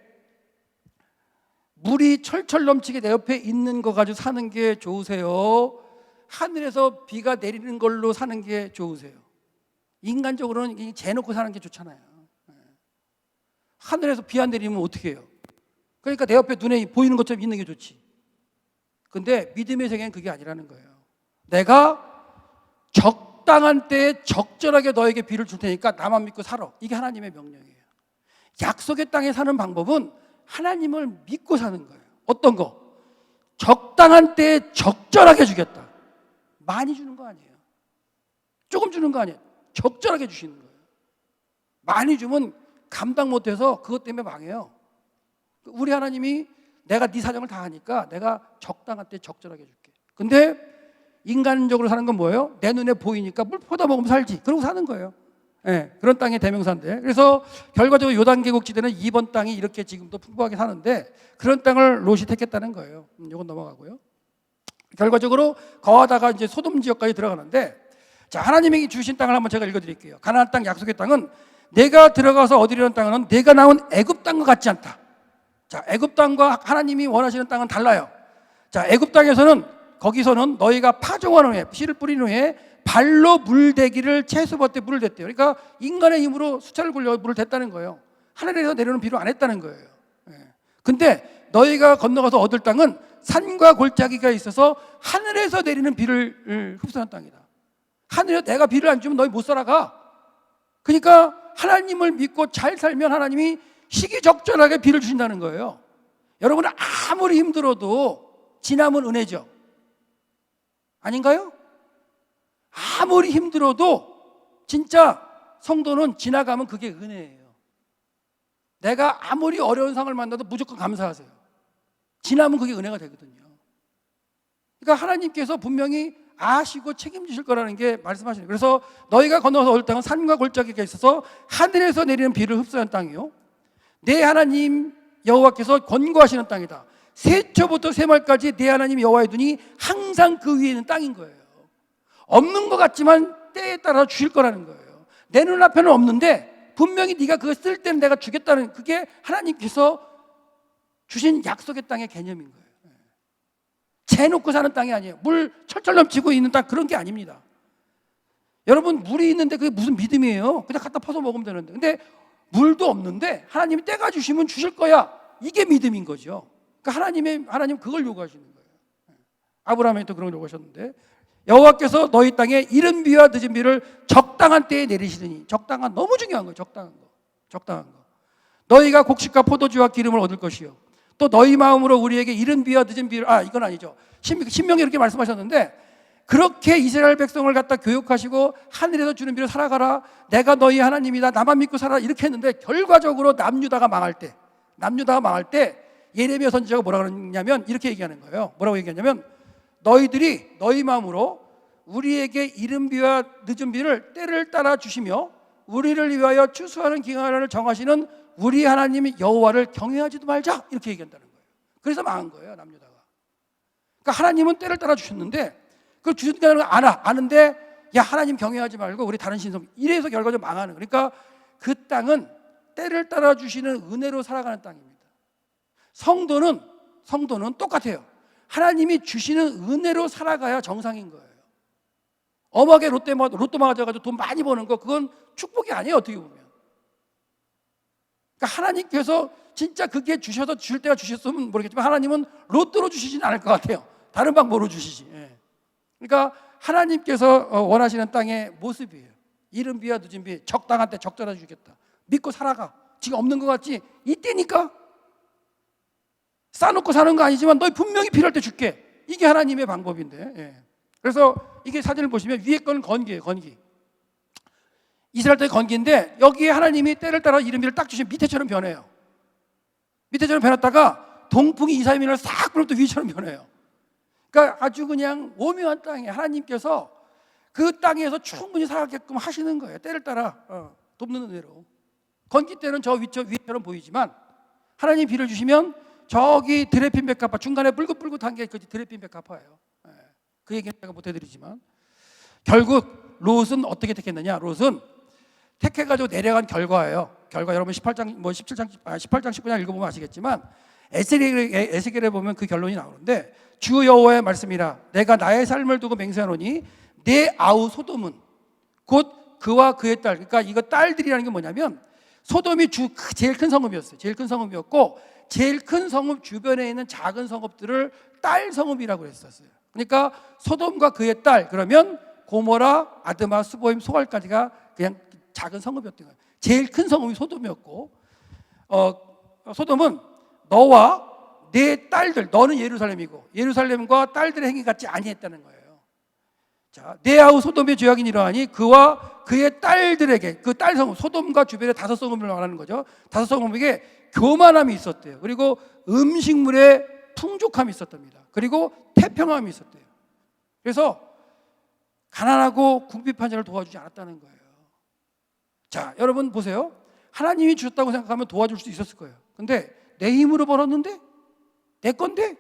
[SPEAKER 3] 물이 철철 넘치게 내 옆에 있는 거 가지고 사는 게 좋으세요? 하늘에서 비가 내리는 걸로 사는 게 좋으세요? 인간적으로는 재놓고 사는 게 좋잖아요. 하늘에서 비 안 내리면 어떻게 해요? 그러니까 내 옆에 눈에 보이는 것처럼 있는 게 좋지. 근데 믿음의 세계는 그게 아니라는 거예요. 내가 적당한 때에 적절하게 너에게 비를 줄 테니까 나만 믿고 살아. 이게 하나님의 명령이에요. 약속의 땅에 사는 방법은 하나님을 믿고 사는 거예요. 어떤 거? 적당한 때에 적절하게 주겠다. 많이 주는 거 아니에요. 조금 주는 거 아니에요. 적절하게 주시는 거예요. 많이 주면 감당 못해서 그것 때문에 망해요. 우리 하나님이 내가 네 사정을 다 하니까 내가 적당한 때 적절하게 줄게. 근데 인간적으로 사는 건 뭐예요? 내 눈에 보이니까 물 퍼다 먹으면 살지. 그러고 사는 거예요. 네, 그런 땅의 대명사인데 그래서 결과적으로 요단 계곡지대는 2번 땅이 이렇게 지금도 풍부하게 사는데 그런 땅을 롯이 택했다는 거예요. 이건 넘어가고요. 결과적으로 거하다가 이제 소돔 지역까지 들어가는데 자, 하나님이 주신 땅을 한번 제가 읽어드릴게요. 가나안 땅, 약속의 땅은 내가 들어가서 얻으려는 땅은 내가 나온 애굽 땅과 같지 않다. 자, 애굽 땅과 하나님이 원하시는 땅은 달라요. 자, 애굽 땅에서는 거기서는 너희가 파종한 후에 씨를 뿌린 후에 발로 물대기를 채소밭에 물을 댔대요. 그러니까 인간의 힘으로 수차를 굴려 물을 댔다는 거예요. 하늘에서 내려오는 비로 안 했다는 거예요. 근데 너희가 건너가서 얻을 땅은 산과 골짜기가 있어서 하늘에서 내리는 비를 흡수하는 땅이다. 하늘에 내가 비를 안 주면 너희 못 살아가. 그러니까 하나님을 믿고 잘 살면 하나님이 시기적절하게 비를 주신다는 거예요. 여러분은 아무리 힘들어도 지나면 은혜죠. 아닌가요? 아무리 힘들어도 진짜 성도는 지나가면 그게 은혜예요. 내가 아무리 어려운 상황을 만나도 무조건 감사하세요. 지나면 그게 은혜가 되거든요. 그러니까 하나님께서 분명히 아시고 책임지실 거라는 게 말씀하시네요. 그래서 너희가 건너서 올 땅은 산과 골짜기가 있어서 하늘에서 내리는 비를 흡수하는 땅이요, 내 하나님 여호와께서 권고하시는 땅이다. 세초부터 세말까지 내 하나님 여호와의 눈이 항상 그 위에 있는 땅인 거예요. 없는 것 같지만 때에 따라 주실 거라는 거예요. 내 눈앞에는 없는데 분명히 네가 그거 쓸 때는 내가 주겠다는, 그게 하나님께서 주신 약속의 땅의 개념인 거예요. 재놓고 사는 땅이 아니에요. 물 철철 넘치고 있는 땅, 그런 게 아닙니다. 여러분, 물이 있는데 그게 무슨 믿음이에요? 그냥 갖다 퍼서 먹으면 되는데. 근데 물도 없는데 하나님이 때가 주시면 주실 거야. 이게 믿음인 거죠. 그러니까 하나님 그걸 요구하시는 거예요. 아브라함이 또 그런 걸 요구하셨는데, 여호와께서 너희 땅에 이른 비와 늦은 비를 적당한 때에 내리시더니, 적당한, 너무 중요한 거예요. 적당한 거. 너희가 곡식과 포도주와 기름을 얻을 것이요, 또 너희 마음으로 우리에게 이른 비와 늦은 비를, 이건 아니죠. 신명에 이렇게 말씀하셨는데, 그렇게 이스라엘 백성을 갖다 교육하시고 하늘에서 주는 비를 살아가라, 내가 너희 하나님이다, 나만 믿고 살아라, 이렇게 했는데 결과적으로 남유다가 망할 때 예레미야 선지자가 뭐라 그러냐면 이렇게 얘기하는 거예요. 뭐라고 얘기하냐면, 너희들이 너희 마음으로 우리에게 이른 비와 늦은 비를 때를 따라 주시며 우리를 위하여 추수하는 기간을 정하시는 우리 하나님 여호와를 경외하지도 말자, 이렇게 얘기한다는 거예요. 그래서 망한 거예요, 남유다가. 그러니까 하나님은 때를 따라 주셨는데 그걸 주신다는 걸 아는데, 야, 하나님 경외하지 말고 우리 다른 신성, 이래서 결과적으로 망하는 거예요. 그러니까 그 땅은 때를 따라 주시는 은혜로 살아가는 땅입니다. 성도는 똑같아요. 하나님이 주시는 은혜로 살아가야 정상인 거예요. 엄하게 로또 맞아가지고 돈 많이 버는 거, 그건 축복이 아니에요, 어떻게 보면. 그러니까 하나님께서 진짜 그게 주셔서 주실 때가 주셨으면 모르겠지만 하나님은 로또로 주시지는 않을 것 같아요. 다른 방법으로 주시지. 그러니까 하나님께서 원하시는 땅의 모습이에요. 이른 비와 늦은 비, 적당한 때 적절하게 주겠다. 믿고 살아가. 지금 없는 것 같지? 이때니까. 싸놓고 사는 거 아니지만 너희 분명히 필요할 때 줄게. 이게 하나님의 방법인데. 그래서 이게 사진을 보시면 위에 거는 건기예요, 건기. 이스라엘 때의 건기인데 여기에 하나님이 때를 따라 이른 비를 딱 주시면 밑에처럼 변해요. 밑에처럼 변했다가 동풍이 2, 3일을 싹 불면 또 위처럼 변해요. 그러니까 아주 그냥 오묘한 땅에 하나님께서 그 땅에서 충분히 살아가게끔 하시는 거예요. 때를 따라 돕는 은혜로. 건기 때는 저 위처럼 보이지만 하나님 비를 주시면 저기 드레핀 백합화, 중간에 뿔긋뿔긋한 게 그 드레핀 백합화예요. 그 얘기는 제가 못 해드리지만 결국 롯은 어떻게 택했느냐? 롯은 택해가지고 내려간 결과예요. 결과 여러분 18장 19장 읽어보면 아시겠지만 에스겔에 보면 그 결론이 나오는데, 주 여호와의 말씀이라 내가 나의 삶을 두고 맹세하노니 내 아우 소돔은 곧 그와 그의 딸, 그러니까 이거 딸들이라는 게 뭐냐면 소돔이 제일 큰 성읍이었어요. 제일 큰 성읍이었고 제일 큰 성읍 주변에 있는 작은 성읍들을 딸 성읍이라고 했었어요. 그러니까 소돔과 그의 딸, 그러면 고모라, 아드마, 스보임, 소알까지가 그냥 작은 성읍이었던 거예요. 제일 큰 성읍이 소돔이었고, 소돔은 너와 내 딸들, 너는 예루살렘이고 예루살렘과 딸들의 행위 같지 아니했다는 거예요. 자, 내 아우 소돔의 죄악이 이러하니 그와 그의 딸들에게, 그 딸 성읍, 소돔과 주변의 5성읍을 말하는 거죠. 5성읍에게 교만함이 있었대요. 그리고 음식물에 풍족함이 있었답니다. 그리고 태평함이 있었대요. 그래서 가난하고 궁핍한 자를 도와주지 않았다는 거예요. 자, 여러분 보세요. 하나님이 주셨다고 생각하면 도와줄 수 있었을 거예요. 근데 내 힘으로 벌었는데? 내 건데?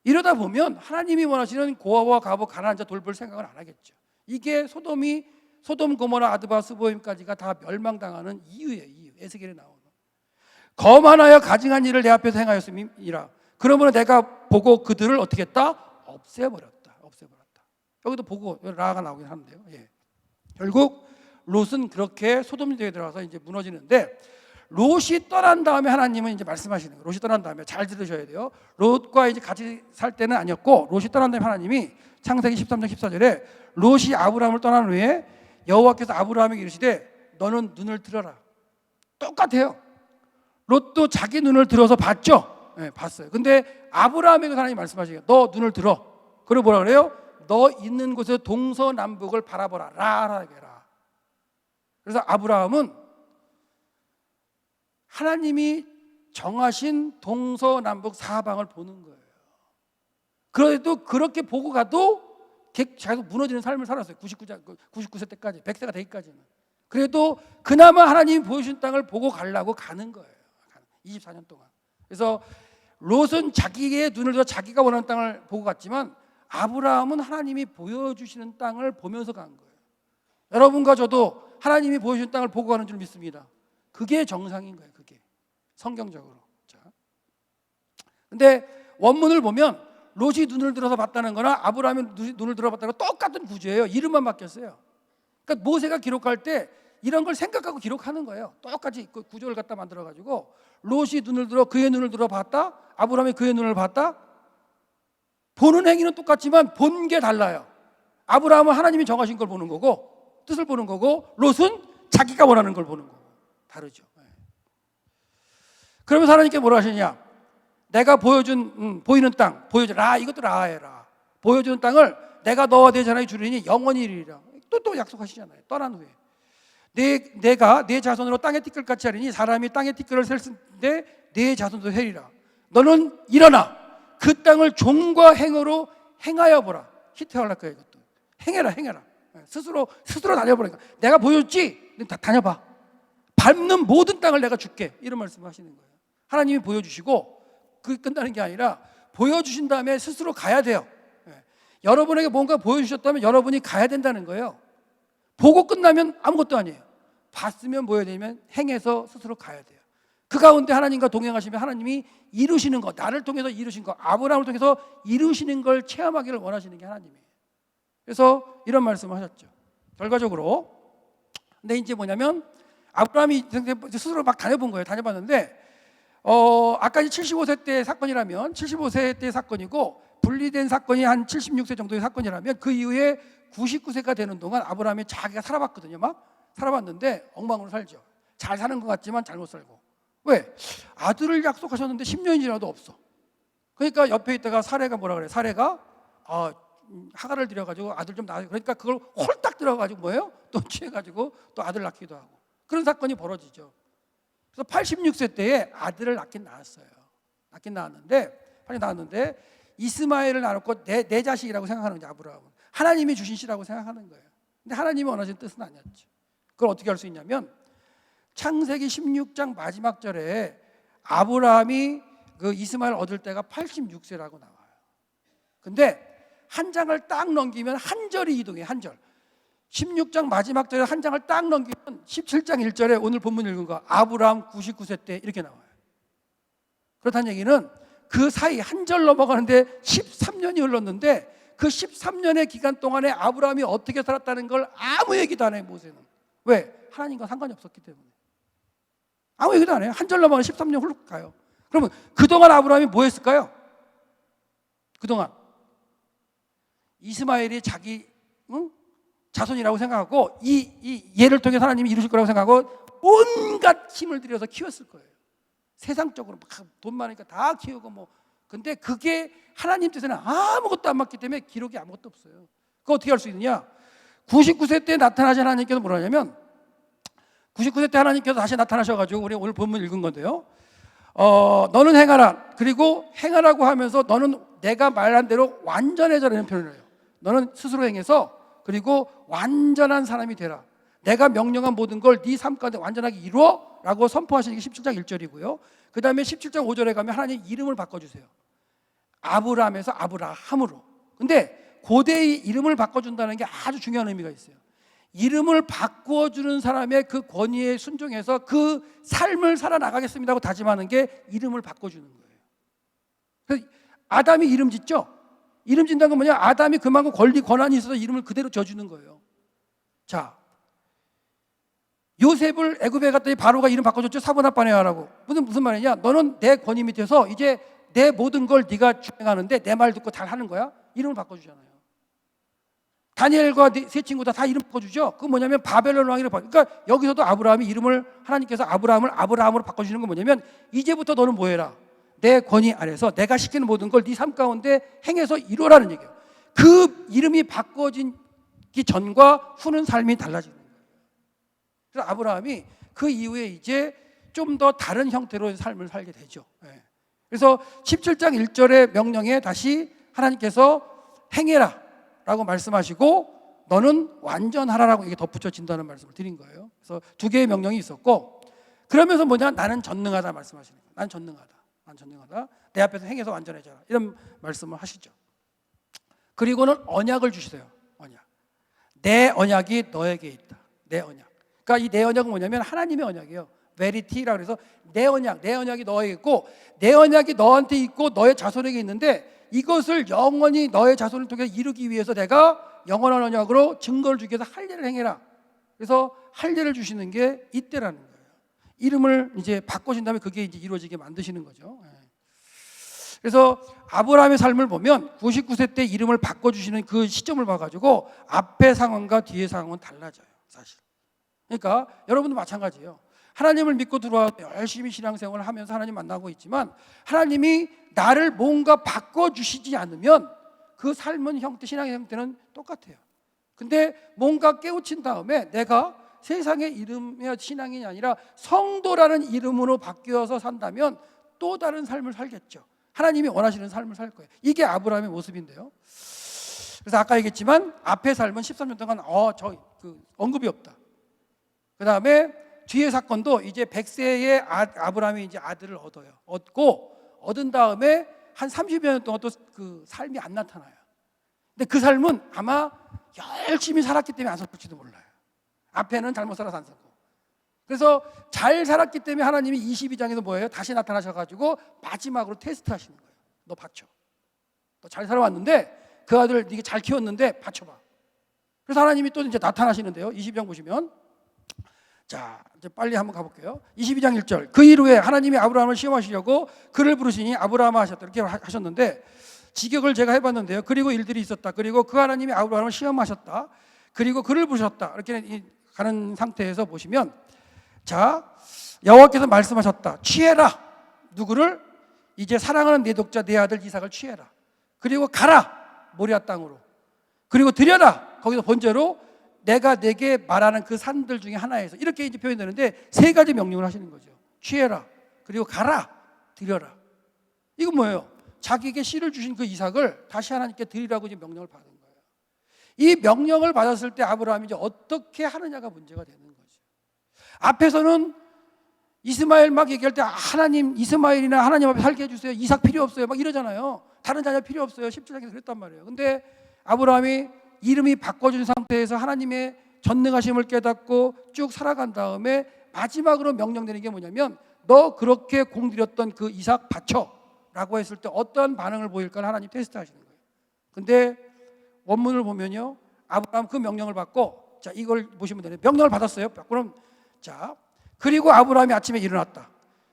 [SPEAKER 3] 이러다 보면 하나님이 원하시는 고아와 가부, 가난한 자 돌볼 생각을 안 하겠죠. 이게 소돔, 고모라, 아드바, 스보임까지가 다 멸망당하는 이유예요. 이유. 에스겔에 나오는. 거만하여 가증한 일을 내 앞에서 행하였음이라. 그러므로 내가 보고 그들을 어떻게 했다? 없애버렸다. 여기도 보고 라가 나오긴 하는데요. 결국 롯은 그렇게 소돔 지대에 들어가서 이제 무너지는데, 롯이 떠난 다음에 하나님은 이제 말씀하시는 거예요. 롯이 떠난 다음에 잘 들으셔야 돼요. 롯과 이제 같이 살 때는 아니었고, 롯이 떠난 다음에 하나님이 창세기 13장 14절에 롯이 아브라함을 떠난 후에 여호와께서 아브라함에게 이르시되 너는 눈을 들어라. 똑같아요. 롯도 자기 눈을 들어서 봤죠. 네, 봤어요. 근데 아브라함에게 하나님이 말씀하시게요. 너 눈을 들어. 그리고 뭐라 그래요? 너 있는 곳에서 동서남북을 바라보라. 라라고 해라. 그래서 아브라함은 하나님이 정하신 동서남북 사방을 보는 거예요. 그래도 그렇게 보고 가도 계속 무너지는 삶을 살았어요. 99세 때까지, 100세가 되기까지는. 그래도 그나마 하나님이 보여주신 땅을 보고 가려고 가는 거예요. 24년 동안. 그래서 롯은 자기의 눈을 들어 자기가 원하는 땅을 보고 갔지만 아브라함은 하나님이 보여주시는 땅을 보면서 간 거예요. 여러분과 저도 하나님이 보여주신 땅을 보고 가는 줄 믿습니다. 그게 정상인 거예요. 그게 성경적으로. 자, 근데 원문을 보면 롯이 눈을 들어서 봤다는 거나 아브라함이 눈을 들어 봤다는 거 똑같은 구조예요. 이름만 바뀌었어요. 그러니까 모세가 기록할 때 이런 걸 생각하고 기록하는 거예요. 똑같이 그 구조를 갖다 만들어 가지고 롯이 눈을 들어 그의 눈을 들어 봤다. 아브라함이 그의 눈을 봤다. 보는 행위는 똑같지만 본 게 달라요. 아브라함은 하나님이 정하신 걸 보는 거고 뜻을 보는 거고 롯은 자기가 원하는 걸 보는 거고 다르죠. 그러면서 하나님께 뭐라 하시냐? 내가 보여준 보이는 땅 보여주라. 이것도 라해라. 보여주는 땅을 내가 너와 내 자손에게 주리니 영원히 이르리라. 또 약속하시잖아요. 떠난 후에 내가 내 자손으로 땅의 티끌같이 하리니 사람이 땅의 티끌을 셀때 내 자손도 세리라. 너는 일어나 그 땅을 종과 행으로 행하여 보라. 히트할랄 거야. 이것도 행해라. 스스로 다녀보라니까. 내가 보여줬지. 다녀봐. 밟는 모든 땅을 내가 줄게. 이런 말씀을 하시는 거예요. 하나님이 보여주시고 그게 끝나는 게 아니라 보여주신 다음에 스스로 가야 돼요. 여러분에게 뭔가 보여주셨다면 여러분이 가야 된다는 거예요. 보고 끝나면 아무것도 아니에요. 봤으면 뭐 해야 되냐면 행해서 스스로 가야 돼요. 그 가운데 하나님과 동행하시면 하나님이 이루시는 것, 나를 통해서 이루신 것, 아브라함을 통해서 이루시는 걸 체험하기를 원하시는 게 하나님이에요. 그래서 이런 말씀을 하셨죠. 결과적으로 근데 이제 뭐냐면 아브라함이 스스로 막 다녀본 거예요. 다녀봤는데 아까 75세 때 사건이라면 75세 때 사건이고 분리된 사건이 한 76세 정도의 사건이라면 그 이후에 99세가 되는 동안 아브라함이 자기가 살아봤거든요. 막 살아봤는데 엉망으로 살죠. 잘 사는 것 같지만 잘못 살고. 왜? 아들을 약속하셨는데 10년이 지나도 없어. 그러니까 옆에 있다가 사례가 뭐라 그래? 사례가 하가를 들여가지고 아들 좀 낳아. 그러니까 그걸 홀딱 들어가지고 뭐예요? 또 취해가지고 또 아들 낳기도 하고 그런 사건이 벌어지죠. 그래서 86세 때에 아들을 낳긴 낳았어요. 낳긴 낳았는데 이스마엘을 낳았고 내 자식이라고 생각하는 거죠. 아브라함은 하나님이 주신 씨라고 생각하는 거예요. 근데 하나님이 원하신 뜻은 아니었죠. 그걸 어떻게 할 수 있냐면 창세기 16장 마지막 절에 아브라함이 그 이스마엘 얻을 때가 86세라고 나와요. 근데 한 장을 딱 넘기면 한 절이 이동해. 한 절. 16장 마지막 절에 한 장을 딱 넘기면 17장 1절에 오늘 본문 읽은 거 아브라함 99세 때 이렇게 나와요. 그렇다는 얘기는 그 사이 한 절 넘어가는데 13년이 흘렀는데 그 13년의 기간 동안에 아브라함이 어떻게 살았다는 걸 아무 얘기도 안 해요. 모세는. 왜? 하나님과 상관이 없었기 때문에. 아무 얘기도 안 해요. 한 절 넘어가면 13년 훌룩 가요. 그러면 그동안 아브라함이 뭐 했을까요? 그동안 이스마엘이 자기 자손이라고 생각하고 이 얘를 통해 하나님이 이루실 거라고 생각하고 온갖 힘을 들여서 키웠을 거예요. 세상적으로 막 돈 많으니까 다 키우고 뭐. 근데 그게 하나님 뜻에는 아무것도 안 맞기 때문에 기록이 아무것도 없어요. 그거 어떻게 할 수 있느냐? 99세 때 나타나신 하나님께서 뭐라 하냐면 99세 때 하나님께서 다시 나타나셔가지고 우리 오늘 본문 읽은 건데요. 너는 행하라. 그리고 행하라고 하면서 너는 내가 말한 대로 완전해져라는 표현을 해요. 너는 스스로 행해서 그리고 완전한 사람이 되라. 내가 명령한 모든 걸 네 삶 가운데 완전하게 이루어 라고 선포하시는 게 17장 1절이고요. 그 다음에 17장 5절에 가면 하나님 이름을 바꿔주세요. 아브라함에서 아브라함으로. 근데 고대의 이름을 바꿔준다는 게 아주 중요한 의미가 있어요. 이름을 바꾸어주는 사람의 그 권위에 순종해서 그 삶을 살아나가겠습니다 하고 다짐하는 게 이름을 바꿔주는 거예요. 그래서 아담이 이름 짓죠. 이름 짓는 건 뭐냐? 아담이 그만큼 권리 권한이 있어서 이름을 그대로 져주는 거예요. 자, 요셉을 애굽에 갔더니 바로가 이름 바꿔줬죠. 사브나빠네아라고. 무슨 말이냐? 너는 내 권위 밑에서 이제 내 모든 걸 네가 주행하는데 내 말 듣고 잘 하는 거야. 이름을 바꿔주잖아요. 다니엘과 세 친구 다 이름 바꿔주죠. 그건 뭐냐면 바벨론 왕이라고. 그러니까 여기서도 아브라함이 이름을, 하나님께서 아브라함을 아브라함으로 바꿔주시는 건 뭐냐면 이제부터 너는 뭐 해라. 내 권위 아래서 내가 시키는 모든 걸 네 삶 가운데 행해서 이루라는 얘기예요. 그 이름이 바꿔지기 전과 후는 삶이 달라지는 거예요. 그래서 아브라함이 그 이후에 이제 좀 더 다른 형태로의 삶을 살게 되죠. 그래서 17장 1절의 명령에 다시 하나님께서 행해라 라고 말씀하시고 너는 완전하라라고 이게 덧붙여진다는 말씀을 드린 거예요. 그래서 두 개의 명령이 있었고, 그러면서 뭐냐? 나는 전능하다 말씀하시는 거예요. 난 전능하다. 난 전능하다. 내 앞에서 행해서 완전해져라. 이런 말씀을 하시죠. 그리고는 언약을 주시세요. 언약. 내 언약이 너에게 있다. 내 언약. 그러니까 이 내 언약은 뭐냐면 하나님의 언약이에요. 베리티라고 해서 내 언약이 너에게 있고 내 언약이 너한테 있고 너의 자손에게 있는데 이것을 영원히 너의 자손을 통해 이루기 위해서 내가 영원한 언약으로 증거를 주기 위해서 할례를 행해라. 그래서 할례를 주시는 게 이때라는 거예요. 이름을 이제 바꿔신 다음에 그게 이제 이루어지게 만드시는 거죠. 그래서 아브라함의 삶을 보면 99세 때 이름을 바꿔주시는 그 시점을 봐가지고 앞의 상황과 뒤의 상황은 달라져요, 사실. 그러니까 여러분도 마찬가지예요. 하나님을 믿고 들어와 열심히 신앙생활을 하면서 하나님 만나고 있지만 하나님이 나를 뭔가 바꿔주시지 않으면 그 삶은 형태, 신앙의 형태는 똑같아요. 근데 뭔가 깨우친 다음에 내가 세상의 이름의 신앙이 아니라 성도라는 이름으로 바뀌어서 산다면 또 다른 삶을 살겠죠. 하나님이 원하시는 삶을 살 거예요. 이게 아브라함의 모습인데요. 그래서 아까 얘기했지만 앞의 삶은 13년 동안 언급이 없다. 그 다음에 뒤의 사건도 이제 100세의 아브라함이 이제 아들을 얻은 다음에 한 30여 년 동안 또 그 삶이 안 나타나요. 근데 그 삶은 아마 열심히 살았기 때문에 안 살을지도 몰라요. 앞에는 잘못 살아서 안 살고. 그래서 잘 살았기 때문에 하나님이 22장에서 뭐예요? 다시 나타나셔가지고 마지막으로 테스트 하시는 거예요. 너 바쳐. 너 잘 살아왔는데 그 아들 네가 잘 키웠는데 바쳐봐. 그래서 하나님이 또 이제 나타나시는데요. 22장 보시면 자, 이제 빨리 한번 가볼게요. 22장 1절. 그 이후에 하나님이 아브라함을 시험하시려고 그를 부르시니 아브라함아 하셨다. 이렇게 하셨는데 직역을 제가 해봤는데요. 그리고 일들이 있었다. 그리고 그 하나님이 아브라함을 시험하셨다. 그리고 그를 부르셨다. 이렇게 가는 상태에서 보시면 자, 여호와께서 말씀하셨다. 취해라. 누구를? 이제 사랑하는 내 독자 내 아들 이삭을 취해라. 그리고 가라. 모리아 땅으로. 그리고 드려라. 거기서 번제로 내가 내게 말하는 그 산들 중에 하나에서 이렇게 이제 표현되는데 세 가지 명령을 하시는 거죠. 취해라. 그리고 가라. 드려라. 이건 뭐예요? 자기에게 씨를 주신 그 이삭을 다시 하나님께 드리라고 이제 명령을 받은 거예요. 이 명령을 받았을 때 아브라함이 이제 어떻게 하느냐가 문제가 되는 거죠. 앞에서는 이스마엘 막 얘기할 때 하나님 이스마엘이나 하나님 앞에 살게 해주세요. 이삭 필요 없어요. 막 이러잖아요. 다른 자녀 필요 없어요. 17장에서 그랬단 말이에요. 근데 아브라함이 이름이 바꿔준 상태에서 하나님의 전능하심을 깨닫고 쭉 살아간 다음에 마지막으로 명령되는 게 뭐냐면 너 그렇게 공들였던 그 이삭 바쳐 라고 했을 때 어떤 반응을 보일까 하나님 테스트 하시는 거예요. 근데 원문을 보면요, 아브라함 그 명령을 받고, 자 이걸 보시면 되네요. 명령을 받았어요. 그럼 자 그리고 아브라함이 아침에 일어났다.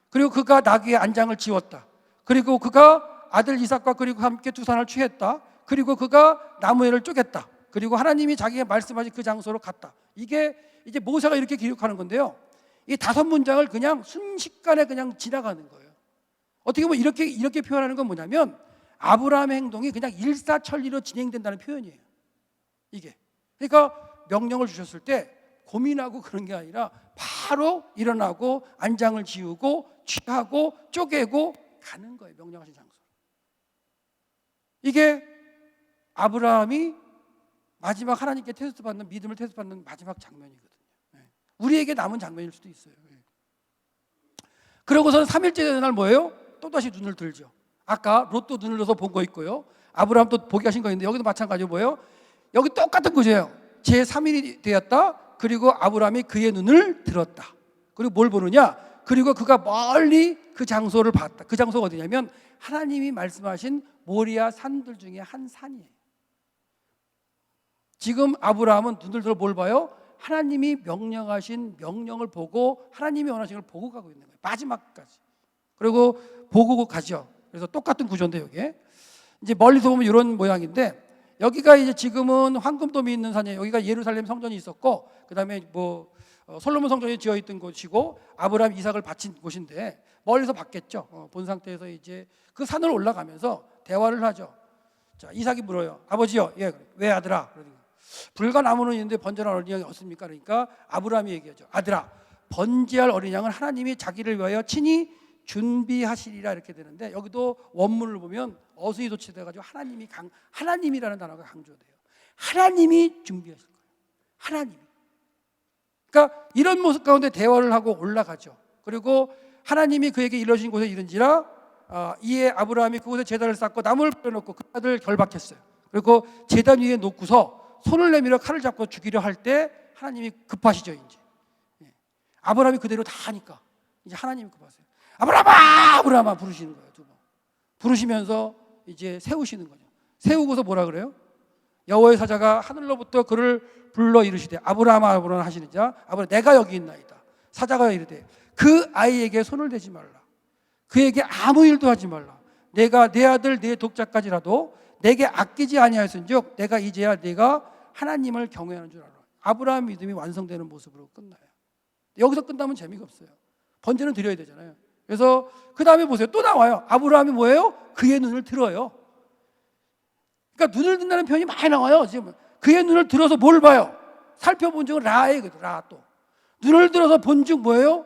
[SPEAKER 3] 그리고 그가 나귀의 안장을 지웠다. 그리고 그가 아들 이삭과 그리고 함께 두 산을 취했다. 그리고 그가 나무에를 쪼갰다. 그리고 하나님이 자기가 말씀하신 그 장소로 갔다. 이게 이제 모세가 이렇게 기록하는 건데요. 이 5문장을 그냥 순식간에 그냥 지나가는 거예요. 어떻게 보면 이렇게 표현하는 건 뭐냐면 아브라함의 행동이 그냥 일사천리로 진행된다는 표현이에요. 이게. 그러니까 명령을 주셨을 때 고민하고 그런 게 아니라 바로 일어나고 안장을 지우고 취하고 쪼개고 가는 거예요. 명령하신 장소로. 이게 아브라함이 마지막 하나님께 테스트받는, 믿음을 테스트받는 마지막 장면이거든요. 우리에게 남은 장면일 수도 있어요. 그러고서는 3일째 되는 날 뭐예요? 또다시 눈을 들죠. 아까 롯도 눈을 들어서 본 거 있고요. 아브라함도 보게 하신 거 있는데 여기도 마찬가지로 뭐예요? 여기 똑같은 거죠. 제3일이 되었다. 그리고 아브라함이 그의 눈을 들었다. 그리고 뭘 보느냐? 그리고 그가 멀리 그 장소를 봤다. 그 장소가 어디냐면 하나님이 말씀하신 모리아 산들 중에 한 산이에요. 지금 아브라함은 눈을 들어 뭘 봐요? 하나님이 명령하신 명령을 보고 하나님이 원하시는 걸 보고 가고 있는 거예요. 마지막까지. 그리고 보고 가죠. 그래서 똑같은 구조인데 여기에 이제 멀리서 보면 이런 모양인데 여기가 이제 지금은 황금돔이 있는 산이에요. 여기가 예루살렘 성전이 있었고 그다음에 뭐 솔로몬 성전이 지어 있던 곳이고 아브라함 이삭을 바친 곳인데 멀리서 봤겠죠. 본 상태에서 이제 그 산을 올라가면서 대화를 하죠. 자, 이삭이 물어요. 아버지요. 예, 왜 아들아? 그러니까 불과 나무는 있는데 번제할 어린 양이 없습니까? 그러니까 아브라함이 얘기하죠. 아들아, 번제할 어린 양은 하나님이 자기를 위하여 친히 준비하시리라 이렇게 되는데 여기도 원문을 보면 어순이 도치돼가지고 하나님이라는 단어가 강조돼요. 하나님이 준비하실 거예요. 하나님이. 그러니까 이런 모습 가운데 대화를 하고 올라가죠. 그리고 하나님이 그에게 이르신 곳에 이른지라 이에 아브라함이 그곳에 제단을 쌓고 나무를 빼놓고 그 아들을 결박했어요. 그리고 제단 위에 놓고서 손을 내밀어 칼을 잡고 죽이려 할 때 하나님이 급하시죠. 이제 아브라함이 그대로 다 하니까 이제 하나님이 급하세요. 아브라함아, 아브라함아 부르시는 거예요. 두 번 부르시면서 이제 세우시는 거죠. 세우고서 뭐라 그래요? 여호와의 사자가 하늘로부터 그를 불러 이르시되 아브라함아, 아브라함 하시는 자 아브라함 내가 여기 있나이다. 사자가 이르되 그 아이에게 손을 대지 말라. 그에게 아무 일도 하지 말라. 내가 내 아들 내 독자까지라도 내게 아끼지 아니하였은즉 내가 이제야 내가 하나님을 경외하는 줄 알아. 아브라함 믿음이 완성되는 모습으로 끝나요. 여기서 끝나면 재미가 없어요. 번제는 드려야 되잖아요. 그래서 그 다음에 보세요. 또 나와요. 아브라함이 뭐예요? 그의 눈을 들어요. 그러니까 눈을 든다는 표현이 많이 나와요. 지금 그의 눈을 들어서 뭘 봐요? 살펴본 적은 라예요. 라 또. 눈을 들어서 본 즉 뭐예요?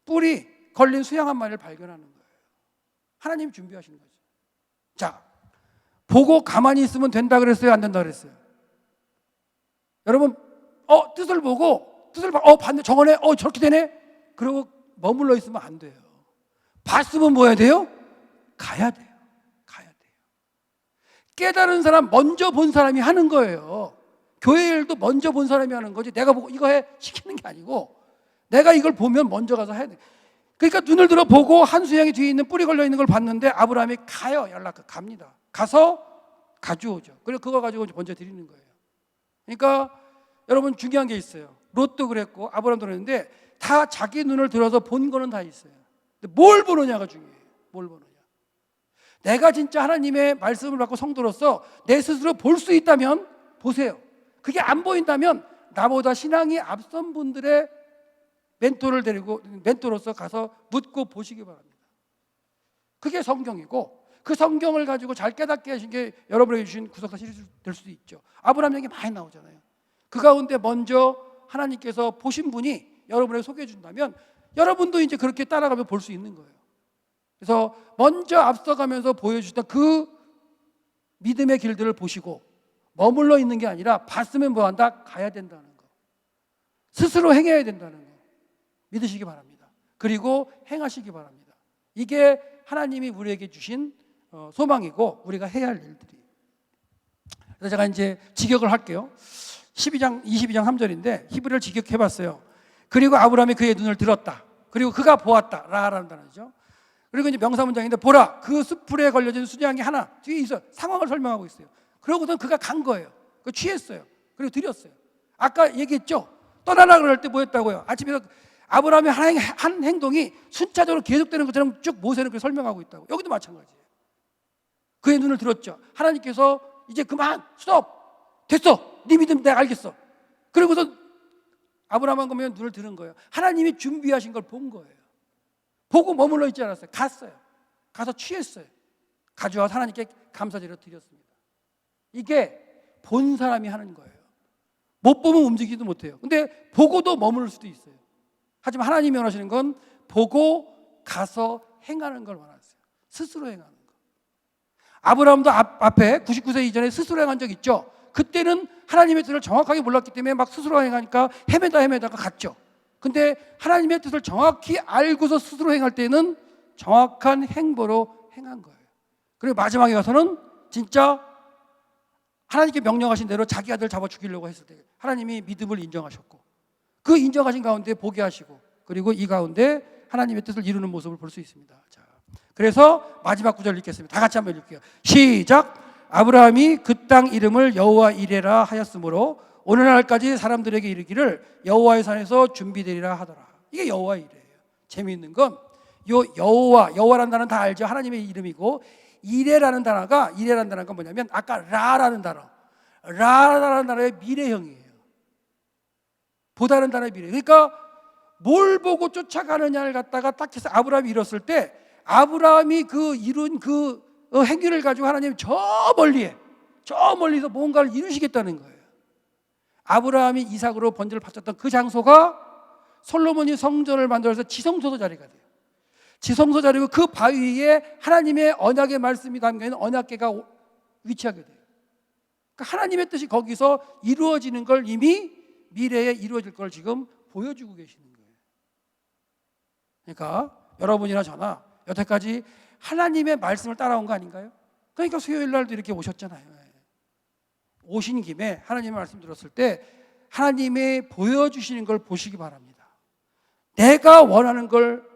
[SPEAKER 3] 뿔이 걸린 수양 한 마리를 발견하는 거예요. 하나님 준비하신 거죠. 자, 보고 가만히 있으면 된다 그랬어요? 안 된다 그랬어요? 여러분, 뜻을 보고 봤네, 저거네, 저렇게 되네. 그리고 머물러 있으면 안 돼요. 봤으면 뭐 해야 돼요? 가야 돼요. 가야 돼요. 깨달은 사람, 먼저 본 사람이 하는 거예요. 교회 일도 먼저 본 사람이 하는 거지. 내가 보고 이거 해 시키는 게 아니고 내가 이걸 보면 먼저 가서 해야 돼. 그러니까 눈을 들어 보고 한 수양이 뒤에 있는 뿔이 걸려 있는 걸 봤는데 아브라함이 가요. 갑니다. 가서 가져오죠. 그리고 그거 가지고 먼저 드리는 거예요. 그러니까 여러분 중요한 게 있어요. 롯도 그랬고 아브라함도 그랬는데 다 자기 눈을 들어서 본 거는 다 있어요. 근데 뭘 보느냐가 중요해요. 뭘 보느냐. 내가 진짜 하나님의 말씀을 받고 성도로서 내 스스로 볼 수 있다면 보세요. 그게 안 보인다면 나보다 신앙이 앞선 분들의 멘토를 데리고 멘토로서 가서 묻고 보시기 바랍니다. 그게 성경이고 그 성경을 가지고 잘 깨닫게 하신 게 여러분에게 주신 구속사 시리즈 될 수도 있죠. 아브라함 얘기 많이 나오잖아요. 그 가운데 먼저 하나님께서 보신 분이 여러분에게 소개해 준다면 여러분도 이제 그렇게 따라가면 볼 수 있는 거예요. 그래서 먼저 앞서가면서 보여주셨던 그 믿음의 길들을 보시고 머물러 있는 게 아니라 봤으면 뭐 한다? 가야 된다는 거. 스스로 행해야 된다는 거. 믿으시기 바랍니다. 그리고 행하시기 바랍니다. 이게 하나님이 우리에게 주신 소망이고 우리가 해야 할 일들이. 그래서 제가 이제 직역을 할게요. 22장 3절인데 히브리를 직역해봤어요. 그리고 아브라함이 그의 눈을 들었다. 그리고 그가 보았다. 라라는 단어죠. 그리고 이제 명사문장인데 보라 그 숯불에 걸려진 순양이 하나 뒤에 있어요. 상황을 설명하고 있어요. 그러고선 그가 간 거예요. 그 취했어요. 그리고 드렸어요. 아까 얘기했죠. 떠나라 그럴 때 뭐 했다고요? 아침에 아브라함의 한 행동이 순차적으로 계속되는 것처럼 쭉 모세는 그렇게 설명하고 있다고. 여기도 마찬가지예요. 그의 눈을 들었죠. 하나님께서 이제 그만 스톱 됐어. 네 믿음 내가 알겠어. 그리고서 아브라함은 그러면 눈을 들은 거예요. 하나님이 준비하신 걸 본 거예요. 보고 머물러 있지 않았어요. 갔어요. 가서 취했어요. 가져와서 하나님께 감사제로 드렸습니다. 이게 본 사람이 하는 거예요. 못 보면 움직이지도 못해요. 근데 보고도 머무를 수도 있어요. 하지만 하나님이 원하시는 건 보고 가서 행하는 걸 원하세요. 스스로 행하는 거. 아브라함도 앞에 99세 이전에 스스로 행한 적 있죠. 그때는 하나님의 뜻을 정확하게 몰랐기 때문에 막 스스로 행하니까 헤매다가 갔죠. 근데 하나님의 뜻을 정확히 알고서 스스로 행할 때는 정확한 행보로 행한 거예요. 그리고 마지막에 가서는 진짜 하나님께 명령하신 대로 자기 아들 잡아 죽이려고 했을 때 하나님이 믿음을 인정하셨고 그 인정하신 가운데 보게 하시고 그리고 이 가운데 하나님의 뜻을 이루는 모습을 볼 수 있습니다. 자, 그래서 마지막 구절 읽겠습니다. 다 같이 한번 읽게요. 시작. 아브라함이 그 땅 이름을 여호와 이레라 하였으므로 오늘날까지 사람들에게 이르기를 여호와의 산에서 준비되리라 하더라. 이게 여호와의 이래예요. 재미있는 건 요 여호와라는 단어는 다 알죠. 하나님의 이름이고 이레라는 단어가 뭐냐면 아까 라라는 단어의 미래형이에요. 보다는 단어의 미래. 그러니까 뭘 보고 쫓아가느냐를 갖다가 딱 해서 아브라함이 이뤘을 때 아브라함이 그 이룬 그 행위를 가지고 하나님 저 멀리서 뭔가를 이루시겠다는 거예요. 아브라함이 이삭으로 번제를 바쳤던 그 장소가 솔로몬이 성전을 만들어서 지성소도 자리가 돼요. 지성소 자리고 그 바위 위에 하나님의 언약의 말씀이 담겨있는 언약궤가 위치하게 돼요. 그러니까 하나님의 뜻이 거기서 이루어지는 걸 이미 미래에 이루어질 걸 지금 보여주고 계시는 거예요. 그러니까 여러분이나 저나 여태까지 하나님의 말씀을 따라온 거 아닌가요? 그러니까 수요일 날도 이렇게 오셨잖아요. 오신 김에 하나님의 말씀 들었을 때 하나님의 보여주시는 걸 보시기 바랍니다. 내가 원하는 걸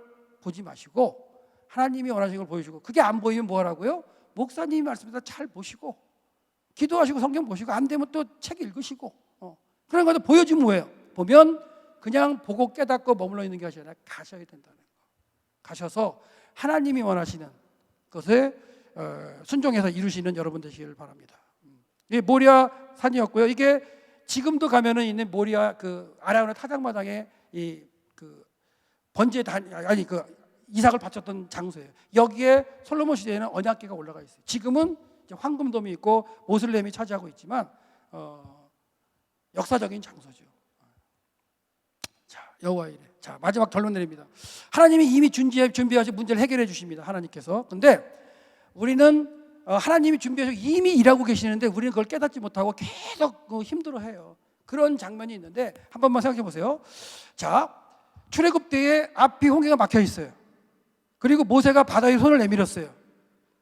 [SPEAKER 3] 보지 마시고 하나님이 원하시는 걸 보여주고, 그게 안 보이면 뭐 하라고요? 목사님이 말씀을 잘 보시고 기도하시고 성경 보시고, 안 되면 또 책 읽으시고 그런 것도 보여주면 뭐예요? 보면 그냥 보고 깨닫고 머물러 있는 게 아니라 가셔야 된다는 거. 가셔서 하나님이 원하시는 것에 순종해서 이루시는 여러분 되시기를 바랍니다. 이게 모리아 산이었고요. 이게 지금도 가면은 있는 모리아 그 아라우나 타작마당에 그 번제 그 이삭을 바쳤던 장소예요. 여기에 솔로몬 시대에는 언약궤가 올라가 있어요. 지금은 이제 황금돔이 있고 모슬렘이 차지하고 있지만 역사적인 장소죠. 자, 여호와의 이래. 자, 마지막 결론 내립니다. 하나님이 이미 준비하신 문제를 해결해 주십니다. 하나님께서. 근데 우리는 하나님이 준비하셔서 이미 일하고 계시는데 우리는 그걸 깨닫지 못하고 계속 힘들어해요. 그런 장면이 있는데 한 번만 생각해 보세요. 자, 출애굽 때에 앞이 홍해가 막혀 있어요. 그리고 모세가 바다에 손을 내밀었어요.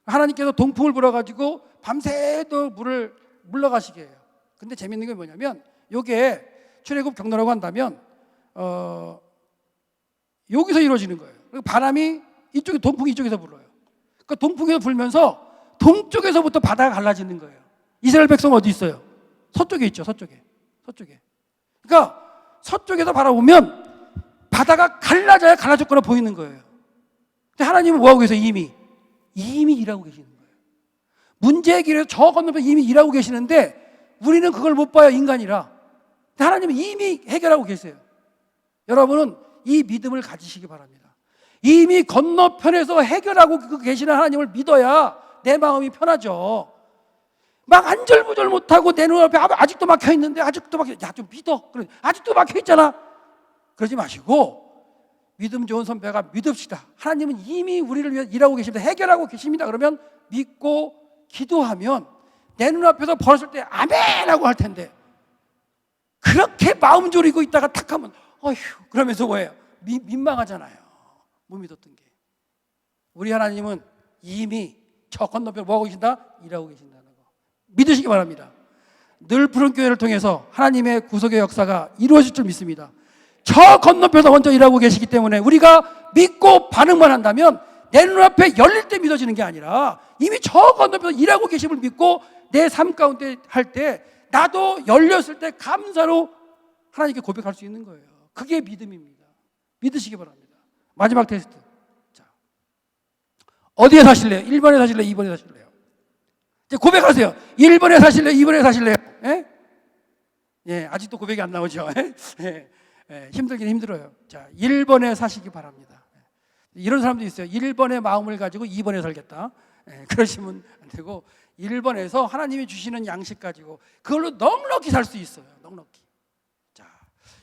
[SPEAKER 3] 하나님께서 동풍을 불어가지고 밤새도 물을 물러가시게 해요. 근데 재밌는 게 뭐냐면 요게 출애굽 경로라고 한다면 여기서 이루어지는 거예요. 그리고 바람이 이쪽에 동풍이 이쪽에서 불어요. 그러니까 동풍에서 불면서 동쪽에서부터 바다가 갈라지는 거예요. 이스라엘 백성 어디 있어요? 서쪽에 있죠. 서쪽에. 그러니까 서쪽에서 바라보면 바다가 갈라져야 갈라졌거나 보이는 거예요. 근데 하나님은 뭐하고 계세요? 이미 일하고 계시는 거예요. 문제의 길에서 저 건너편 이미 일하고 계시는데 우리는 그걸 못 봐요, 인간이라. 근데 하나님은 이미 해결하고 계세요. 여러분은 이 믿음을 가지시기 바랍니다. 이미 건너편에서 해결하고 계시는 하나님을 믿어야 내 마음이 편하죠. 막 안절부절 못하고 내 눈앞에 아직도 막혀있는데 야, 좀 믿어. 그래, 아직도 막혀있잖아. 그러지 마시고 믿음 좋은 선배가 믿읍시다. 하나님은 이미 우리를 위해 일하고 계십니다. 해결하고 계십니다. 그러면 믿고 기도하면 내 눈앞에서 벌었을 때 아멘 하고 할 텐데, 그렇게 마음 졸이고 있다가 탁 하면 어휴 그러면서 뭐예요? 민망하잖아요. 못 믿었던 게. 우리 하나님은 이미 저 건너편 뭐하고 계신다? 일하고 계신다는 거 믿으시기 바랍니다. 늘 푸른 교회를 통해서 하나님의 구속의 역사가 이루어질 줄 믿습니다. 저 건너편에서 먼저 일하고 계시기 때문에 우리가 믿고 반응만 한다면 내 눈앞에 열릴 때 믿어지는 게 아니라 이미 저 건너편에서 일하고 계심을 믿고 내 삶 가운데 할 때 나도 열렸을 때 감사로 하나님께 고백할 수 있는 거예요. 그게 믿음입니다. 믿으시기 바랍니다. 마지막 테스트. 자, 어디에 사실래요? 1번에 사실래요? 2번에 사실래요? 이제 고백하세요. 1번에 사실래요? 2번에 사실래요? 예? 예, 아직도 고백이 안 나오죠. 예. 예, 힘들긴 힘들어요. 자, 1번에 사시기 바랍니다. 이런 사람도 있어요. 1번의 마음을 가지고 2번에 살겠다. 예, 그러시면 안 되고 1번에서 하나님이 주시는 양식 가지고 그걸로 넉넉히 살 수 있어요. 넉넉히. 자,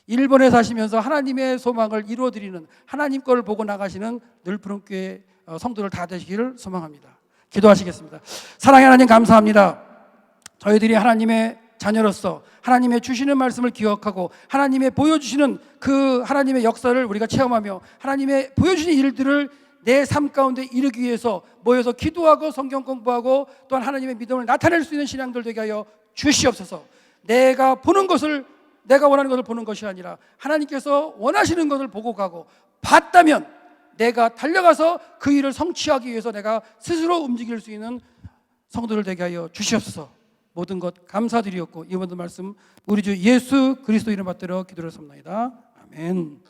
[SPEAKER 3] 1번에 사시면서 하나님의 소망을 이루어드리는, 하나님 거를 보고 나가시는 늘푸른 교회 성도들 다 되시기를 소망합니다. 기도하시겠습니다. 사랑의 하나님 감사합니다. 저희들이 하나님의 자녀로서 하나님의 주시는 말씀을 기억하고 하나님의 보여주시는 그 하나님의 역사를 우리가 체험하며 하나님의 보여주시는 일들을 내 삶 가운데 이루기 위해서 모여서 기도하고 성경 공부하고 또한 하나님의 믿음을 나타낼 수 있는 신앙들 되게 하여 주시옵소서. 내가 보는 것을, 내가 원하는 것을 보는 것이 아니라 하나님께서 원하시는 것을 보고 가고, 봤다면 내가 달려가서 그 일을 성취하기 위해서 내가 스스로 움직일 수 있는 성도들 되게 하여 주시옵소서. 모든 것 감사드리었고 이번도 말씀 우리 주 예수 그리스도 이름 받들어 기도를 섭나이다. 아멘.